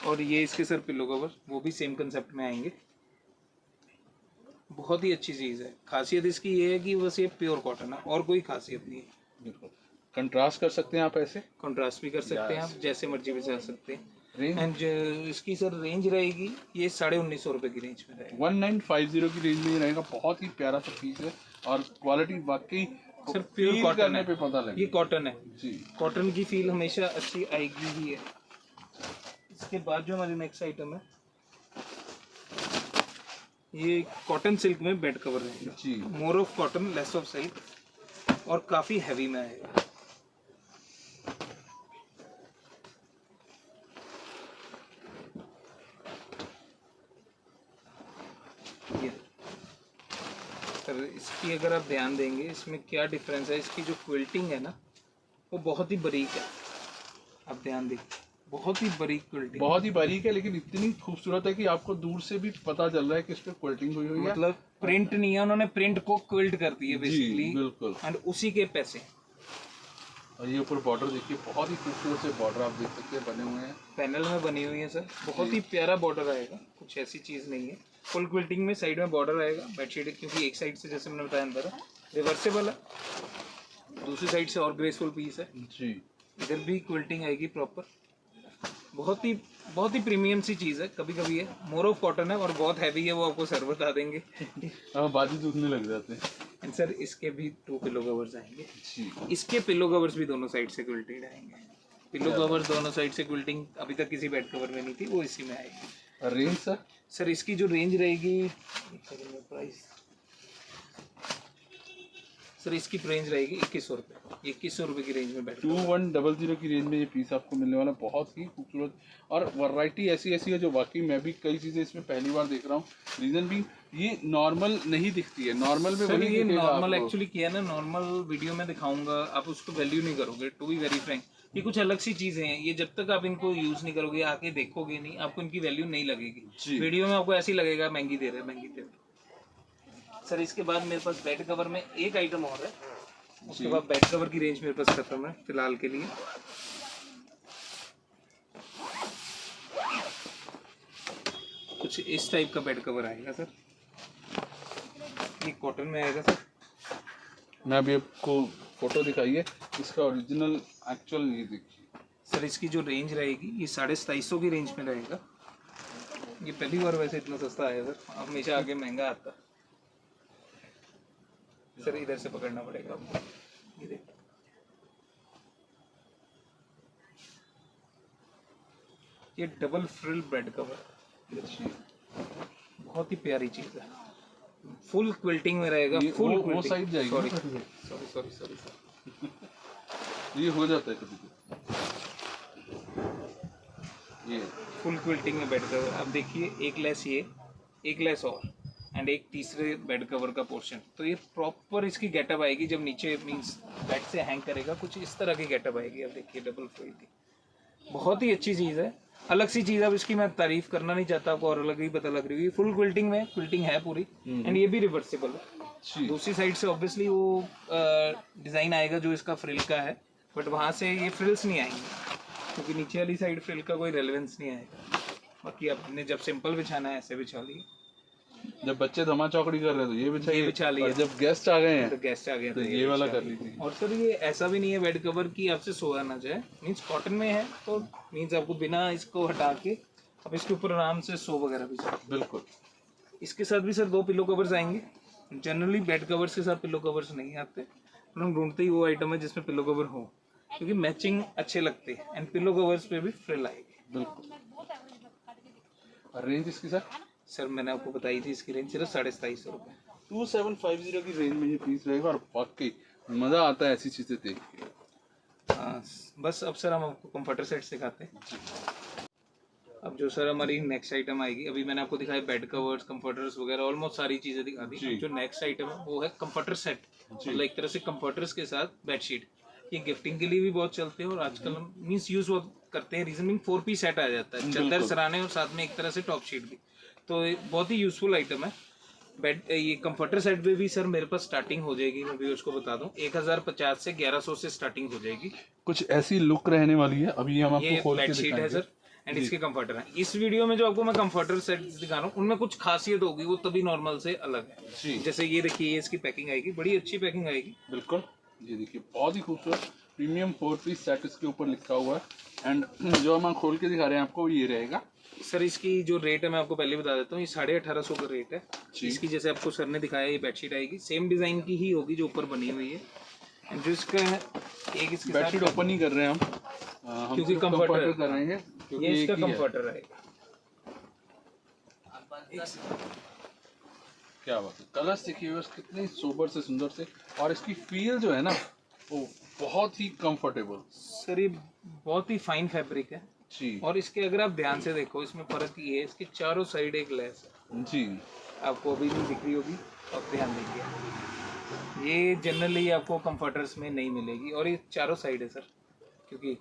और ये इसके सर पिलो कवर वो भी सेम कंसेप्ट में आएंगे। बहुत ही अच्छी चीज़ है। खासियत इसकी ये है कि बस ये प्योर कॉटन है, और कोई खासियत नहीं है। बिल्कुल। कंट्रास्ट कर सकते हैं आप ऐसे, कॉन्ट्रास्ट भी कर सकते हैं आप, जैसे मर्जी बचा सकते हैं। रेंज एंड इसकी सर रेंज रहेगी ये 1950 रुपये की रेंज में रहेगा। 1950 की रेंज में ही रहेगा। बहुत ही प्यारा सा पीस है और क्वालिटी वाकई सर प्योर फील कॉटन करने है, पे पता ये लगेगा। कॉटन है, जी, कॉटन की फील हमेशा अच्छी आएगी ही है। इसके बाद जो हमारी नेक्स्ट आइटम है ये कॉटन सिल्क में बेड कवर रहेगा। जी, more of cotton less of silk, और काफी हैवी में आएगा। ये सर इसकी अगर आप ध्यान देंगे इसमें क्या डिफरेंस है, इसकी जो क्विल्टिंग है ना वो बहुत ही बारीक है। आप ध्यान देखिए, बहुत ही बारीक क्विल्टिंग, बहुत ही बारीक है, लेकिन इतनी खूबसूरत है कि आपको दूर से भी पता चल रहा है कि इस पे क्विल्टिंग हुई हुई है। मतलब प्रिंट नहीं है, उन्होंने प्रिंट को क्विल्ट कर दी है जी, बेसिकली, बिल्कुल। एंड उसी के पैसे। और ये ऊपर बॉर्डर देखिए, बहुत ही खूबसूरत से बॉर्डर आप देख सकते हैं बने हुए हैं। पैनल में बनी हुई है सर, बहुत ही प्यारा बॉर्डर आएगा, कुछ ऐसी चीज़ नहीं है। फुल क्विल्टिंग में साइड में बॉर्डर आएगा बेडशीट, क्योंकि एक साइड से जैसे मैंने बताया अंदर है रिवर्सेबल है, दूसरी साइड से और ग्रेसफुल पीस है। जी, इधर भी क्विल्टिंग आएगी प्रॉपर। बहुत ही प्रीमियम सी चीज़ है। कभी कभी है मोर ऑफ कॉटन है और बहुत हैवी है, वो आपको सर बता देंगे। हाँ, बाजी दूधने लग जाते हैं। एंड सर इसके भी 2 पिलो कवर्स आएंगे। जी, इसके पिलो कवर्स भी दोनों साइड से क्विल्टेड आएंगे। पिलो कवर्स दोनों साइड से क्विल्टिंग अभी तक किसी बेड कवर में नहीं थी, वो इसी में आएगी। और रेंज सर? सर इसकी जो रेंज रहेगी, एक सेकंड में प्राइस, सर इसकी रेंज रहेगी 2100 रुपये, 2100 रुपये की रेंज में बेड 2100 की रेंज में ये पीस आपको मिलने वाला। बहुत ही खूबसूरत और वैरायटी ऐसी ऐसी है जो वाकई मैं भी कई चीज़ें इसमें पहली बार देख रहा हूँ। रीज़न भी ये नॉर्मल नहीं दिखती है, नॉर्मल में सर वही ये दिखेगा नॉर्मल आपको। एक्चुअली किया ना, नॉर्मल वीडियो में दिखाऊंगा आप उसको वैल्यू नहीं करोगे, टू बी वेरी फ्रैंक। ये कुछ अलग सी चीजें हैं, ये जब तक आप इनको यूज नहीं करोगे, आके देखोगे नहीं, आपको इनकी वैल्यू नहीं लगेगी। जी। वीडियो में आपको ऐसे ही लगेगा महंगी दे रहे हैं, महंगी दे रहे हैं। सर इसके बाद मेरे पास बेड कवर में एक आइटम और है, उसके बाद बेड कवर की रेंज मेरे पास खत्म है फिलहाल के लिए। कुछ इस टाइप का बेड कवर आएगा सर, ये कॉटन में आएगा सर। मैं अभी आपको फोटो दिखाइए इसका ओरिजिनल एक्चुअल, ये देखिए सर इसकी जो रेंज रहेगी ये 2750 की रेंज में रहेगा। ये पहली बार वैसे इतना सस्ता आया सर, हमेशा आगे महंगा आता। सर इधर से पकड़ना पड़ेगा आपको, ये देखिए ये डबल फ्रिल बेड कवर, जी। बहुत ही प्यारी चीज़ है। फुल क्विल्टिंग में रहेगा, फुल वो साइड जाएगी। सॉरी सॉरी सॉरी सॉरी, ये हो जाता है कभी ये फुल क्विल्टिंग में बेड कवर। अब देखिए एक लेस ये, एक लेस और, एंड एक तीसरे बेड कवर का पोर्शन। तो ये प्रॉपर इसकी गेटअप आएगी जब नीचे मींस बेड से हैंग करेगा, कुछ इस तरह की गेटअप आएगी। अब देखिए डबल फ्रिल की, बहुत ही अच्छी चीज़ है, अलग सी चीज़ है। अब इसकी मैं तारीफ करना नहीं चाहता, आपको और अलग ही पता लग रही है। फुल क्विल्टिंग में, क्विल्टिंग है पूरी, एंड ये भी रिवर्सिबल है। दूसरी साइड से ऑब्वियसली वो डिज़ाइन आएगा जो इसका फ्रिल का है, बट वहाँ से ये फ्रिल्स नहीं आएंगे क्योंकि नीचे वाली साइड फ्रिल का कोई रेलेवेंस नहीं आएगा। बाकी आपने जब सिंपल बिछाना है ऐसे बिछा लिए, जब बच्चे धमा चौकड़ी कर रहे हैं तो ये बिछा लिया, और जब गेस्ट आ गए हैं तो गेस्ट आ गए तो ये वाला कर लीजिए। और सर ये ऐसा भी नहीं है बेड कवर की आपसे सोया ना जाए, मीन्स कॉटन में है तो मीन्स आपको बिना इसको हटा के अब इसके ऊपर आराम से सो वगैरह भी सकते। बिल्कुल। इसके साथ भी सर 2 पिलो कवर्स आएंगे। जनरली बेड कवर्स के साथ पिलो कवर्स नहीं आते, पर हम ढूंढते ही वो आइटम है जिसमें पिलो कवर हो, क्योंकि मैचिंग अच्छे लगते हैं, एंड पिलो कवर्स पे भी फ्रिल आएगी। बिल्कुल। और रेंज इसकी सर मैंने आपको बताई थी इसकी रेंज सिर्फ 2750 रुपये। 2750 की रेंज में ये पीस रहेगा और वाकई मजा आता है ऐसी चीजें देख के। हाँ बस अब सर हम आपको कंफर्टर सेट सिखाते हैं। अब जो सर हमारी नेक्स्ट आइटम आएगी, अभी मैंने आपको दिखाया बेड कवर्स, कंफर्टर्स वगैरह, ऑलमोस्ट सारी चीजें दिखा दी। जो नेक्स्ट आइटम है वो है कंफर्टर सेट, मतलब एक तरह से कंफर्टर्स के साथ बेडशीट। ये गिफ्टिंग के लिए भी बहुत चलते हैं और आजकल हम मीन्स यूज बहुत करते हैं। रीजन मीन 4 पीस सेट आ जाता है, चादर सराने और साथ में एक तरह से टॉप शीट भी, तो ये बहुत ही यूजफुल आइटम है। बेड ये कंफर्टर सेट पे भी सर मेरे पास स्टार्टिंग हो जाएगी, मैं भी उसको बता दूं, 1050 से 1100 से स्टार्टिंग हो जाएगी। कुछ ऐसी लुक रहने वाली है। अभी हम आपको खोल के बेडशीट है सर, एंड इसके कंफर्टर है। इस वीडियो में जो आपको मैं कंफर्टर सेट दिखा रहा हूँ उनमें कुछ खासियत होगी, वो तभी नॉर्मल से अलग है। जैसे ये देखिए, ये इसकी पैकिंग आएगी, बड़ी अच्छी पैकिंग आएगी। बिल्कुल, ये देखिए बहुत ही खूबसूरत प्रीमियम 4 पीस सेट इसके ऊपर लिखा हुआ है। एंड जो हम खोल के दिखा रहे हैं आपको ये रहेगा। सर इसकी जो रेट है मैं आपको पहले बता देता हूँ, ये 1850 का रेट है। इसकी जैसे आपको सर ने दिखाया ये बेडशीट आएगी, सेम डिजाइन की ही होगी जो ऊपर बनी हुई है। एंड जो इसका एक इसके बेडशीट ओपन नहीं कर रहे हैं हम क्योंकि कंफर्टर कर रहे हैं, ये इसका कंफर्टर आएगा। क्या बात है, कलर्स देखिए बस कितने सोबर से सुंदर से, और इसकी फील जो है ना वो बहुत ही कंफर्टेबल। सर ये बहुत ही फाइन फैब्रिक है जी, और इसके अगर आप ध्यान से देखो इसमें फर्क ये है, इसके चारों साइड एक लेस है जी, आपको अभी नहीं दिख रही होगी, और ध्यान दीजिए ये जनरली आपको कंफर्टर्स में नहीं मिलेगी, और ये चारों साइड है सर, क्योंकि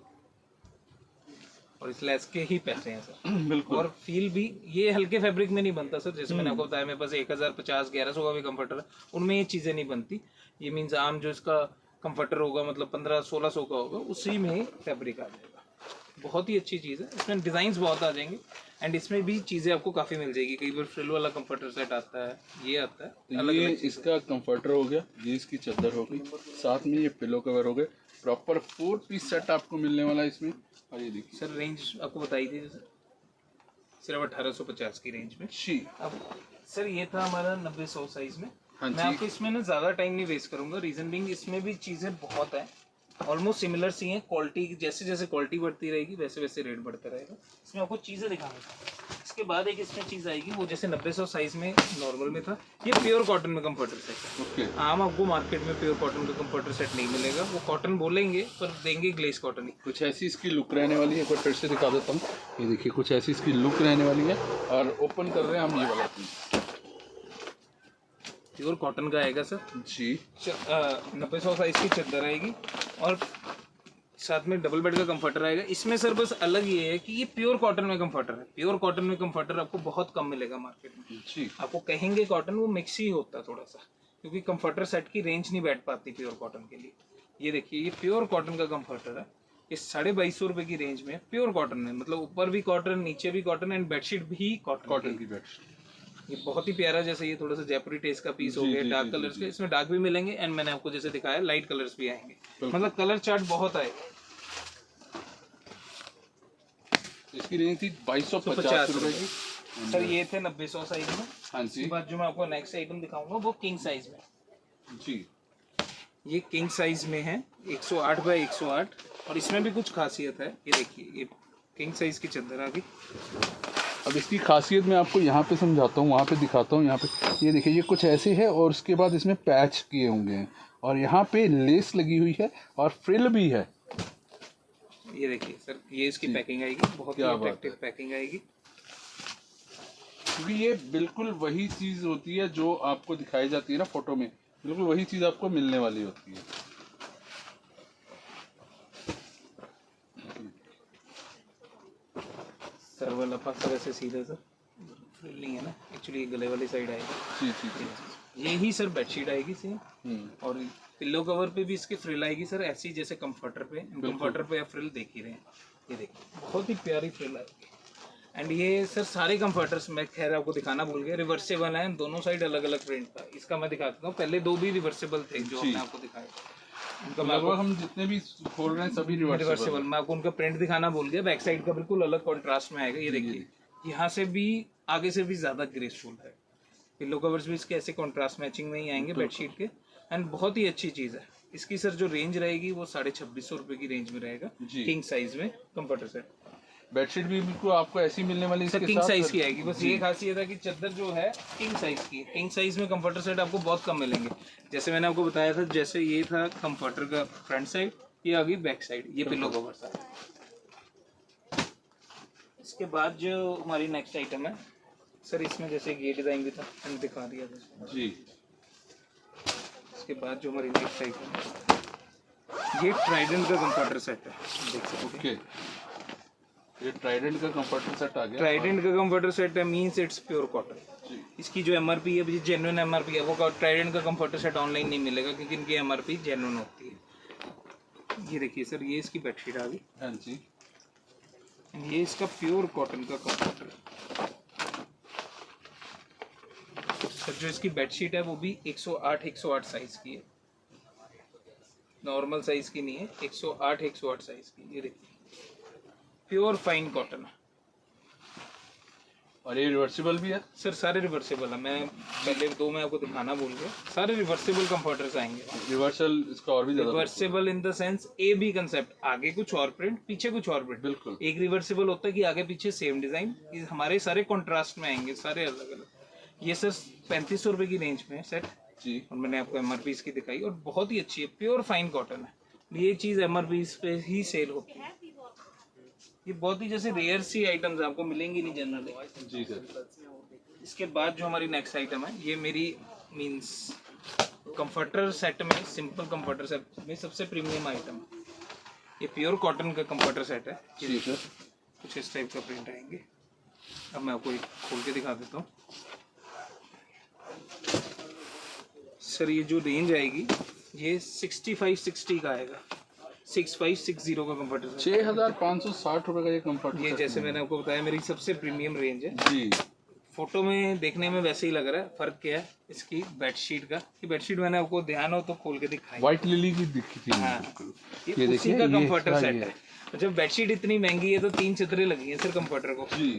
और इस लेस के ही पैसे हैं सर। बिल्कुल। और फील भी ये हल्के फैब्रिक में नहीं बनता सर, जैसे मैंने आपको बताया मेरे पास 1050 1100 का भी कंफर्टर है, उनमें ये चीज़ें नहीं बनती। ये मीन्स आम जो इसका कंफर्टर होगा मतलब 1500-1600 का होगा, उसी में फैब्रिक आ जाएगा। बहुत ही अच्छी चीज़ है, इसमें डिज़ाइंस बहुत आ जाएंगे, एंड इसमें भी चीज़ें आपको काफ़ी मिल जाएगी। कई बार फ्रिल वाला कंफर्टर सेट आता है, ये आता है तो ये इसका कंफर्टर हो गया, ये इसकी चादर हो गई, साथ में ये पिलो कवर हो गए। प्रॉपर 4 पीस सेट आपको मिलने वाला है इसमें। और ये देखिए सर रेंज आपको बताई थी जैसे सिर्फ 1850 की रेंज में। जी, अब सर ये था हमारा 90-100 साइज में। हाँ मैं आपको इसमें ना ज़्यादा टाइम नहीं वेस्ट करूंगा, रीजन बिंग इसमें भी चीज़ें बहुत हैं, ऑलमोस्ट सिमिलर सी हैं। क्वालिटी जैसे जैसे क्वालिटी बढ़ती रहेगी वैसे वैसे रेट बढ़ता रहेगा। इसमें आपको चीज़ें दिखाऊंगा। इसके बाद एक इसमें चीज़ आएगी वो जैसे 90-100 साइज में नॉर्मल में था, ये प्योर कॉटन में कंफर्टर सेट है। ओके। आम आपको मार्केट में प्योर कॉटन का कंफर्टर सेट नहीं मिलेगा, वो कॉटन बोलेंगे पर देंगे ग्लेस कॉटन ही। कुछ ऐसी इसकी लुक रहने वाली है, एक बार फिर से दिखा देता हूँ। ये देखिए कुछ ऐसी इसकी लुक रहने वाली है, और ओपन कर रहे हैं हम ये वाला पीस। प्योर कॉटन का आएगा सर जी, 90-100 साइज की चादर आएगी, और साथ में डबल बेड का कंफर्टर आएगा। इसमें सर बस अलग ये है कि ये प्योर कॉटन में कंफर्टर है। प्योर कॉटन में कंफर्टर आपको बहुत कम मिलेगा मार्केट में। जी, आपको कहेंगे कॉटन, वो मिक्स ही होता है थोड़ा सा, क्योंकि कंफर्टर सेट की रेंज नहीं बैठ पाती प्योर कॉटन के लिए। ये देखिए ये प्योर कॉटन का कंफर्टर है, ये 2250 रुपये की रेंज में प्योर कॉटन में, मतलब ऊपर भी कॉटन नीचे भी कॉटन, एंड बेडशीट भी कॉटन की बेडशीट। ये बहुत ही प्यारा, जैसे ये थोड़ा सा जयपुरी टेस्ट का पीस हो गया, डार्क कलर्स के, इसमें डार्क भी मिलेंगे, एंड मैंने आपको जैसे दिखाया लाइट कलर्स भी आएंगे, मतलब कलर चार्ट बहुत आएगा। इसकी रेंज थी 2250 रुपए की। सर ये थे 90-100 साइज में। हाँ जी। इसके बाद जो मैं आपको नेक्स्ट आइटम दिखाऊंगा वो किंग साइज में। जी, ये किंग साइज में है 108 बाय 108, और इसमें भी कुछ खासियत है। ये देखिए ये किंग साइज की चादर आ गई, अब इसकी खासियत मैं आपको यहाँ पे समझाता हूँ, वहाँ पे दिखाता हूँ। यहाँ पे ये देखिए, ये कुछ ऐसे है और उसके बाद इसमें पैच किए होंगे हैं और यहाँ पे लेस लगी हुई है और फ्रिल भी है। ये देखिए सर, ये इसकी पैकिंग आएगी, बहुत ही क्या बात अट्रैक्टिव पैकिंग आएगी। क्योंकि ये बिल्कुल वही चीज़ होती है जो आपको दिखाई जाती है ना फोटो में, बिल्कुल वही चीज़ आपको मिलने वाली होती है। सर वाला पास वैसे सीधा सर फ्रिल नहीं है ना, एक्चुअली ये गले वाली साइड आएगी। जी जी जी। ये ही सर बेडशीट आएगी सेम, और पिल्लो कवर पे भी इसकी फ्रिल आएगी सर ऐसी जैसे कंफर्टर पे। कंफर्टर पे आप फ्रिल देख ही रहे हैं, ये देखिए बहुत ही प्यारी फ्रिल आएगी। एंड ये सर सारे कंफर्टर्स मैं खैर आपको दिखाना भूल गया, रिवर्सेबल हैं, दोनों साइड अलग अलग प्रिंट था। इसका मैं दिखा देता हूँ, पहले दो भी रिवर्सेबल थे जो हमने आपको दिखाए। लगभग हम जितने भी खोल रहे हैं सभी रिवर्सेबल। मैं आपको उनका प्रिंट दिखाना भूल गया, बैक साइड का बिल्कुल अलग कॉन्ट्रास्ट में आएगा। ये देखिए यहाँ से भी आगे से भी ज्यादा ग्रेसफुल है। पिल्लो कवर्स भी इसके ऐसे कॉन्ट्रास्ट मैचिंग में ही आएंगे बेडशीट के। एंड बहुत ही अच्छी चीज है। इसकी सर जो रेंज रहेगी वो 2650 रुपए की रेंज में रहेगा, किंग साइज में कंफर्टर सेट। बेडशीट भी बिल्कुल आपको ऐसी मिलने वाली सर किंग साइज की आएगी। बस ये खासियत है कि चादर जो है किंग साइज की है। किंग साइज में कंफर्टर सेट आपको बहुत कम मिलेंगे। जैसे मैंने आपको बताया था, जैसे ये था कंफर्टर का फ्रंट साइड, ये आ गई बैक साइड, ये पिलो कवर था। इसके बाद जो हमारी नेक्स्ट आइटम है सर, इसमें जैसे ये डिजाइन भी था मैंने दिखा दिया था जी। इसके बाद जो हमारी नेक्स्ट आइटम है, ये ट्राइडेंट का कंफर्टर सेट है, देख सकते हैं। ये ट्राइडेंट का कंफर्टर सेट आ गया। ट्राइडेंट का कंफर्टर सेट है, मींस इट्स प्योर कॉटन। इसकी जो एमआरपी है, जेन्युइन एमआरपी है, वो ट्राइडेंट का कंफर्टर सेट ऑनलाइन नहीं मिलेगा क्योंकि इनकी एमआरपी जेन्युइन होती है। ये देखिए सर, ये इसकी बेडशीट आ गई। हाँ जी। ये इसका प्योर कॉटन का कंफर्टर सर। जो इसकी बेडशीट है वो भी 108 साइज की है, नॉर्मल साइज की नहीं है, 108 साइज की। ये देखिए प्योर फाइन कॉटन। और ये रिवर्सिबल भी है सर, सारे रिवर्सेबल है। मैं पहले दो में आपको दिखाना भूल गया, सारे रिवर्सेबल कंफर्टर्स आएंगे। रिवर्सल इसका और भी ज्यादा reversible in the sense A B concept, आगे कुछ और प्रिंट पीछे कुछ और प्रिंट। बिल्कुल। एक रिवर्सेबल होता है कि आगे पीछे सेम डिजाइन, हमारे सारे कॉन्ट्रास्ट में आएंगे, सारे अलग अलग। ये सर 3500 रुपए की रेंज में है सेट जी। और मैंने आपको एमआरपी इसकी दिखाई और बहुत ही अच्छी है, प्योर फाइन कॉटन है। ये चीज एमआरपी पे ही सेल होती है। ये बहुत ही जैसे रेयर सी आइटम्स आपको मिलेंगी नहीं जनरली। जी सर। इसके बाद जो हमारी नेक्स्ट आइटम है, ये मेरी मींस कंफर्टर सेट में, सिंपल कंफर्टर सेट में सबसे प्रीमियम आइटम। ये प्योर कॉटन का कंफर्टर सेट है। जी सर। कुछ इस टाइप का प्रिंट आएंगे। अब मैं आपको एक खोल के दिखा देता हूँ सर। ये जो रेंज आएगी ये 6560 का आएगा, 6560 का कंफर्टर सेट। 6560 रुपए का ये कंफर्टर। ये जैसे मैंने आपको बताया मेरी सबसे प्रीमियम रेंज है जी। फोटो में देखने में वैसे ही लग रहा है। फर्क क्या है इसकी बेडशीट का, कि बेडशीट मैंने आपको ध्यान हो तो खोल के दिखाई, व्हाइट लिली की दिखी थी। हाँ, ये उसी का कंफर्टर सेट ये है। जब बेडशीट इतनी महंगी है तो 3 चदरें लगी हैं सर कंफर्टर को। जी।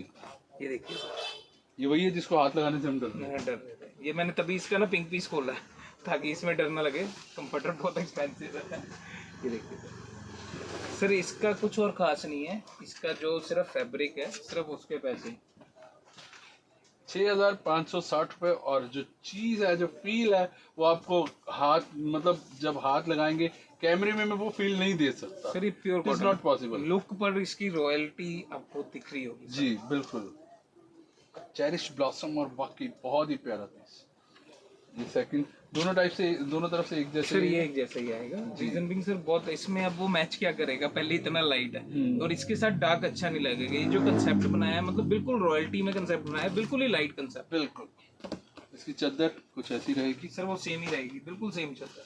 ये देखिए, ये वही है जिसको हाथ लगाने से हम डरते हैं। डर रहे थे। ये मैंने तभी इसका ना पिंक पीस खोला है ताकि इसमें डर ना लगे। कंफर्टर बहुत एक्सपेंसिव है। ये देखिए सर, इसका कुछ और खास नहीं है, इसका जो सिर्फ फैब्रिक है, सिर्फ उसके पैसे 6560 रुपए। और जो चीज है, जो फील है, वो आपको हाथ, मतलब जब हाथ लगाएंगे कैमरे में मैं वो फील नहीं दे सकता सर। ये pure it's not possible. Look पर इसकी रॉयल्टी आपको दिख रही होगी जी बिल्कुल। चेरिश ब्लॉसम और बाकी बहुत ही प्यारा पीस। ये सेकंड दोनों टाइप से, दोनों तरफ से एक जैसे। सर ये एक जैसा ही आएगा। रीजन बिंग सर बहुत इसमें अब वो मैच क्या करेगा, पहले इतना लाइट है और इसके साथ डार्क अच्छा नहीं लगेगा। ये जो कंसेप्ट बनाया है, मतलब बिल्कुल रॉयल्टी में कंसेप्ट बनाया है, बिल्कुल ही लाइट कंसेप्ट। बिल्कुल। इसकी चादर कुछ ऐसी रहेगी सर, वो सेम ही रहेगी, बिल्कुल सेम चादर।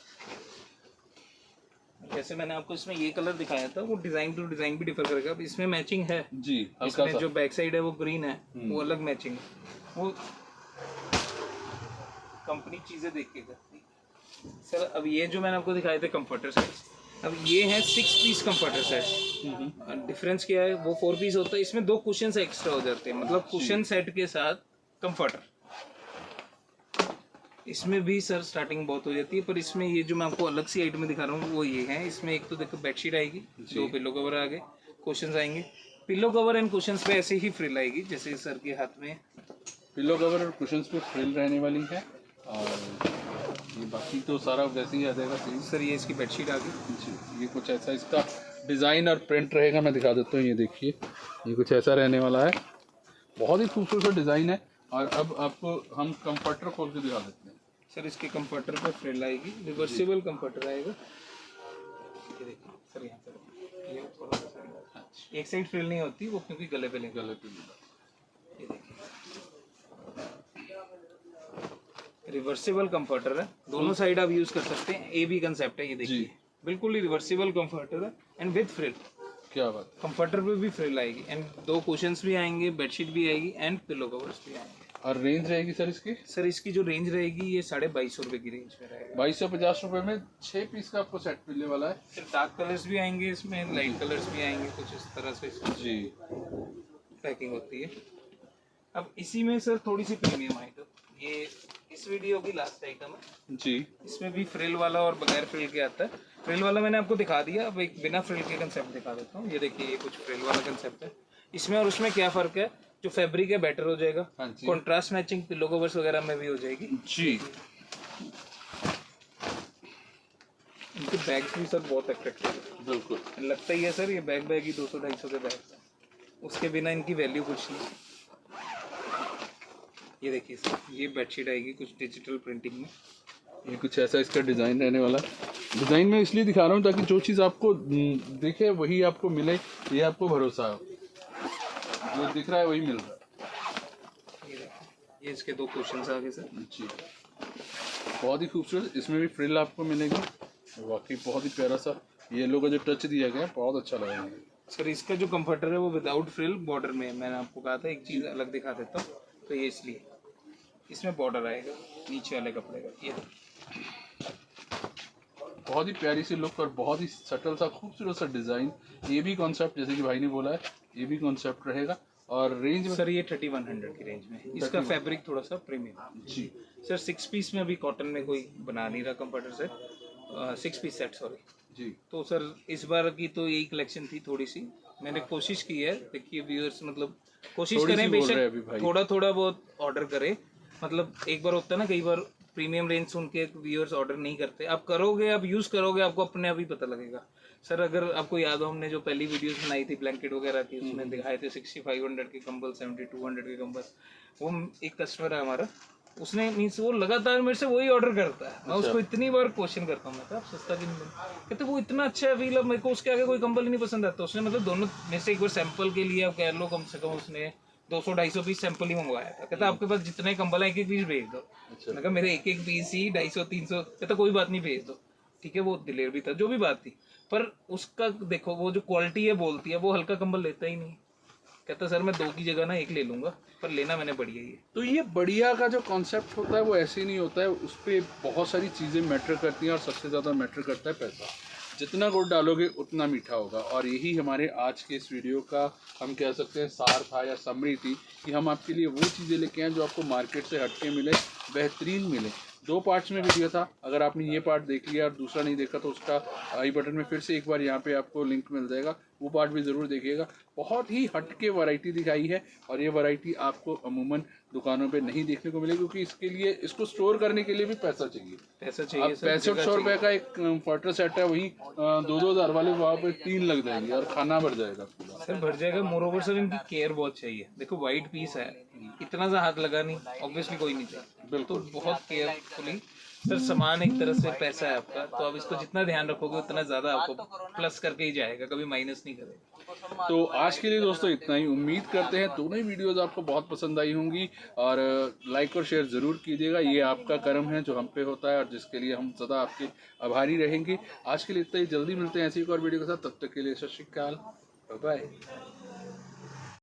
जैसे मैंने आपको इसमें ये कलर दिखाया था, वो डिजाइन टू डिजाइन भी डिफर करेगा। अब इसमें मैचिंग है जी, हल्का सा। जो बैक साइड है वो ग्रीन है, वो अलग मैचिंग है, वो कंपनी चीजें देख के करती है। सर अब ये जो मैंने आपको दिखाए थे कंफर्टर सेट, अब ये है 6 पीस कंफर्टर सेट। डिफरेंस क्या है, वो 4 पीस होता है, इसमें 2 कुशन एक्स्ट्रा हो जाते हैं, मतलब कुशन सेट के साथ कंफर्टर। इसमें भी सर स्टार्टिंग बहुत हो जाती है, पर इसमें ये जो मैं आपको अलग सी आइटम दिखा रहा हूँ वो ये है। इसमें एक तो देखो बेडशीट आएगी, 2 पिलो कवर आ गए, कुशन्स आएंगे, पिलो कवर एंड कुशंस पे ऐसे ही फ्रिल आएगी जैसे सर के हाथ में। पिलो कवर और कुशन्स पे फ्रिल रहने वाली है, और ये बाकी तो सारा वैसे ही आ जाएगा सेम। सर ये इसकी बेडशीट आ गई जी, ये कुछ ऐसा इसका डिज़ाइन और प्रिंट रहेगा, मैं दिखा देता हूँ। ये देखिए, ये कुछ ऐसा रहने वाला है, बहुत ही खूबसूरत डिज़ाइन है। और अब आपको हम कंफर्टर खोल के दिखा देते हैं। सर। इसके कंफर्टर पे फ्रिल आएगी, रिवर्सिबल कंफर्टर आएगा। ये देखिए सर, यहाँ पे ये ऊपर वाला side। एक साइड फ्रिल नहीं होती वो, क्योंकि गले पे लेगा। गले पे लगा। ये देखिए रिवर्सिबल कंफर्टर है, दोनों साइड आप यूज कर सकते हैं। ए बी कंसेप्ट है ये देखिए, जी। बिल्कुल ही रिवर्सिबल कंफर्टर है एंड विद फ्रिल। क्या बात है। कंफर्टर पे भी फ्रिल आएगी एंड 2 कुशंस भी आएंगे, बेडशीट भी आएगी एंड पिलो कवर्स भी आएंगे। और रेंज रहेगी सर इसकी? सर इसकी जो रेंज रहेगी ये 2250 रुपए की रेंज में रहेगा। 2250 रुपये में 6 पीस का आपको सेट मिलने वाला है। सर डार्क कलर्स भी आएंगे इसमें, लाइट कलर्स भी आएंगे, कुछ इस तरह से इसकी जी, पैकिंग होती है। अब इसी में सर थोड़ी सी प्रीमियम आइटम, ये इस वीडियो की लास्ट आइटम है जी। इसमें भी फ्रिल वाला और बगैर फ्रिल के आता है। फ्रिल वाला मैंने आपको दिखा दिया, अब एक बिना फ्रिल के कंसेप्ट दिखा देता हूँ। ये देखिए, ये कुछ फ्रिल वाला कंसेप्ट है। इसमें और उसमें क्या फर्क है, जो फैब्रिक है बेटर हो जाएगा, हाँ जी। कॉन्ट्रास्ट मैचिंग पिलो कवर्स वगैरह में भी हो जाएगी जी। इनके बैग्स भी सर बहुत अट्रैक्टिव है, बिल्कुल लगता ही है सर ये बैग ही 200-250 के बैग है, उसके बिना इनकी वैल्यू कुछ नहीं। ये देखिए सर, ये बेडशीट आएगी कुछ डिजिटल प्रिंटिंग में। ये कुछ ऐसा इसका डिज़ाइन रहने वाला है। डिज़ाइन में इसलिए दिखा रहा हूँ ताकि जो चीज़ आपको दिखे वही आपको मिले, ये आपको भरोसा हो। जो दिख रहा है वही मिल रहा है। ये देखिए, ये इसके 2 क्वेश्चंस आ गए सर। जी, बहुत ही खूबसूरत। इसमें भी फ्रिल आपको मिलेगी, वाकई बहुत ही प्यारा सा येलो का जो टच दिया गया है, बहुत अच्छा लगा मुझे। सर इसका जो कंफर्टर है वो विदाउट फ्रिल बॉर्डर में है। मैंने आपको कहा था एक चीज़ अलग दिखा देता हूँ, तो ये इसलिए इसमें बॉर्डर आएगा नीचे वाले कपड़े का। ये बहुत ही प्यारी सी लुक और बहुत ही सटल सा खूबसूरत सा डिज़ाइन। ये भी कॉन्सेप्ट जैसे कि भाई ने बोला है, ये भी कॉन्सेप्ट रहेगा। और रेंज में सर ये 3100 की रेंज में है। इसका फैब्रिक थोड़ा सा प्रीमियम जी। सर। 6 पीस में अभी कॉटन में कोई बना नहीं रहा comforter set, 6 piece set sorry. जी, तो सर इस बार की तो यही कलेक्शन थी, थोड़ी सी मैंने कोशिश की है। देखिए व्यूअर्स मतलब कोशिश थोड़ी सी करें, बोल रहे हैं अभी बेशक भाई। थोड़ा थोड़ा बहुत ऑर्डर करें। मतलब एक बार होता है ना, कई बार प्रीमियम रेंज सुन के व्यूअर्स ऑर्डर नहीं करते। आप करोगे, आप यूज़ करोगे, आपको अपने आप ही पता लगेगा। सर अगर आपको याद हो, हमने जो पहली वीडियोस बनाई थी ब्लैंकेट वगैरह की, उसमें दिखाए थे 6500 के कंबल, 7200 के कंबल। वो एक कस्टमर है हमारा, उसने मीन्स वो लगातार मेरे से वही ऑर्डर करता है। मैं उसको इतनी बार क्वेश्चन करता हूँ, मैं आप सस्ता क्यों नहीं, कहते वो इतना अच्छा है फील, अब मेरे को उसके आगे कोई कंबल ही नहीं पसंद आता। उसने मतलब दोनों में से एक बार सैंपल के लिए आप कह लो, कम से कम उसने 200-250 पीस सैंपल ही मंगवाया था। कहता आपके पास जितने कंबल है एक एक पीस भेज दो। मैं कहा मेरे एक एक पीस ही 250-300। कहता कोई बात नहीं, भेज दो। ठीक है, वो डिलीवरी था, जो भी बात थी। पर उसका देखो वो जो क्वालिटी है बोलती है, वो हल्का कंबल लेता ही नहीं। कहता सर मैं 2 की जगह ना 1 ले लूंगा, पर लेना मैंने बढ़िया ही है। तो ये बढ़िया का जो कॉन्सेप्ट होता है वो ऐसे ही नहीं होता है, उस पर बहुत सारी चीज़ें मैटर करती हैं और सबसे ज़्यादा मैटर करता है पैसा। जितना गुड़ डालोगे उतना मीठा होगा। और यही हमारे आज के इस वीडियो का हम कह सकते हैं सार था या समरी थी, कि हम आपके लिए वो चीज़ें लेके आए जो आपको मार्केट से हटके मिले, बेहतरीन मिले। 2 पार्ट्स में वीडियो था, अगर आपने ये पार्ट देख लिया और दूसरा नहीं देखा तो उसका आई बटन में फिर से एक बार यहाँ पे आपको लिंक मिल जाएगा, वो पार्ट भी ज़रूर देखिएगा। बहुत ही हटके वैरायटी दिखाई है और ये वैरायटी आपको अमूमन दुकानों पे नहीं देखने को मिलेगी, क्योंकि इसके लिए, इसको स्टोर करने के लिए भी पैसा चाहिए। पैसा अब चाहिए सर, 6500 रुपये का एक कंफर्टर सेट है, वही 2-2 हज़ार वाले वहाँ पे 3 लग जाएंगे और खाना भर जाएगा पूरा। सर भर जाएगा। मोरोवर सर इनकी केयर बहुत चाहिए। देखो वाइट पीस है, इतना सा हाथ लगा नहीं, ऑब्वियसली कोई नहीं चाहिए। बिल्कुल। तो बहुत केयरफुली सर, सामान एक तरह से पैसा है आपका, तो आप इसको जितना ध्यान रखोगे उतना ज्यादा आपको प्लस करके ही जाएगा, कभी माइनस नहीं करेगा। तो आज के लिए दोस्तों इतना ही। उम्मीद करते हैं दोनों ही वीडियोस आपको बहुत पसंद आई होंगी और लाइक और शेयर ज़रूर कीजिएगा। ये आपका कर्म है जो हम पे होता है और जिसके लिए हम सदा आपके आभारी रहेंगे। आज के लिए इतना ही, जल्दी मिलते हैं ऐसी एक और वीडियो के साथ। तब तक के लिए सत श्री अकाल, बाय बाय।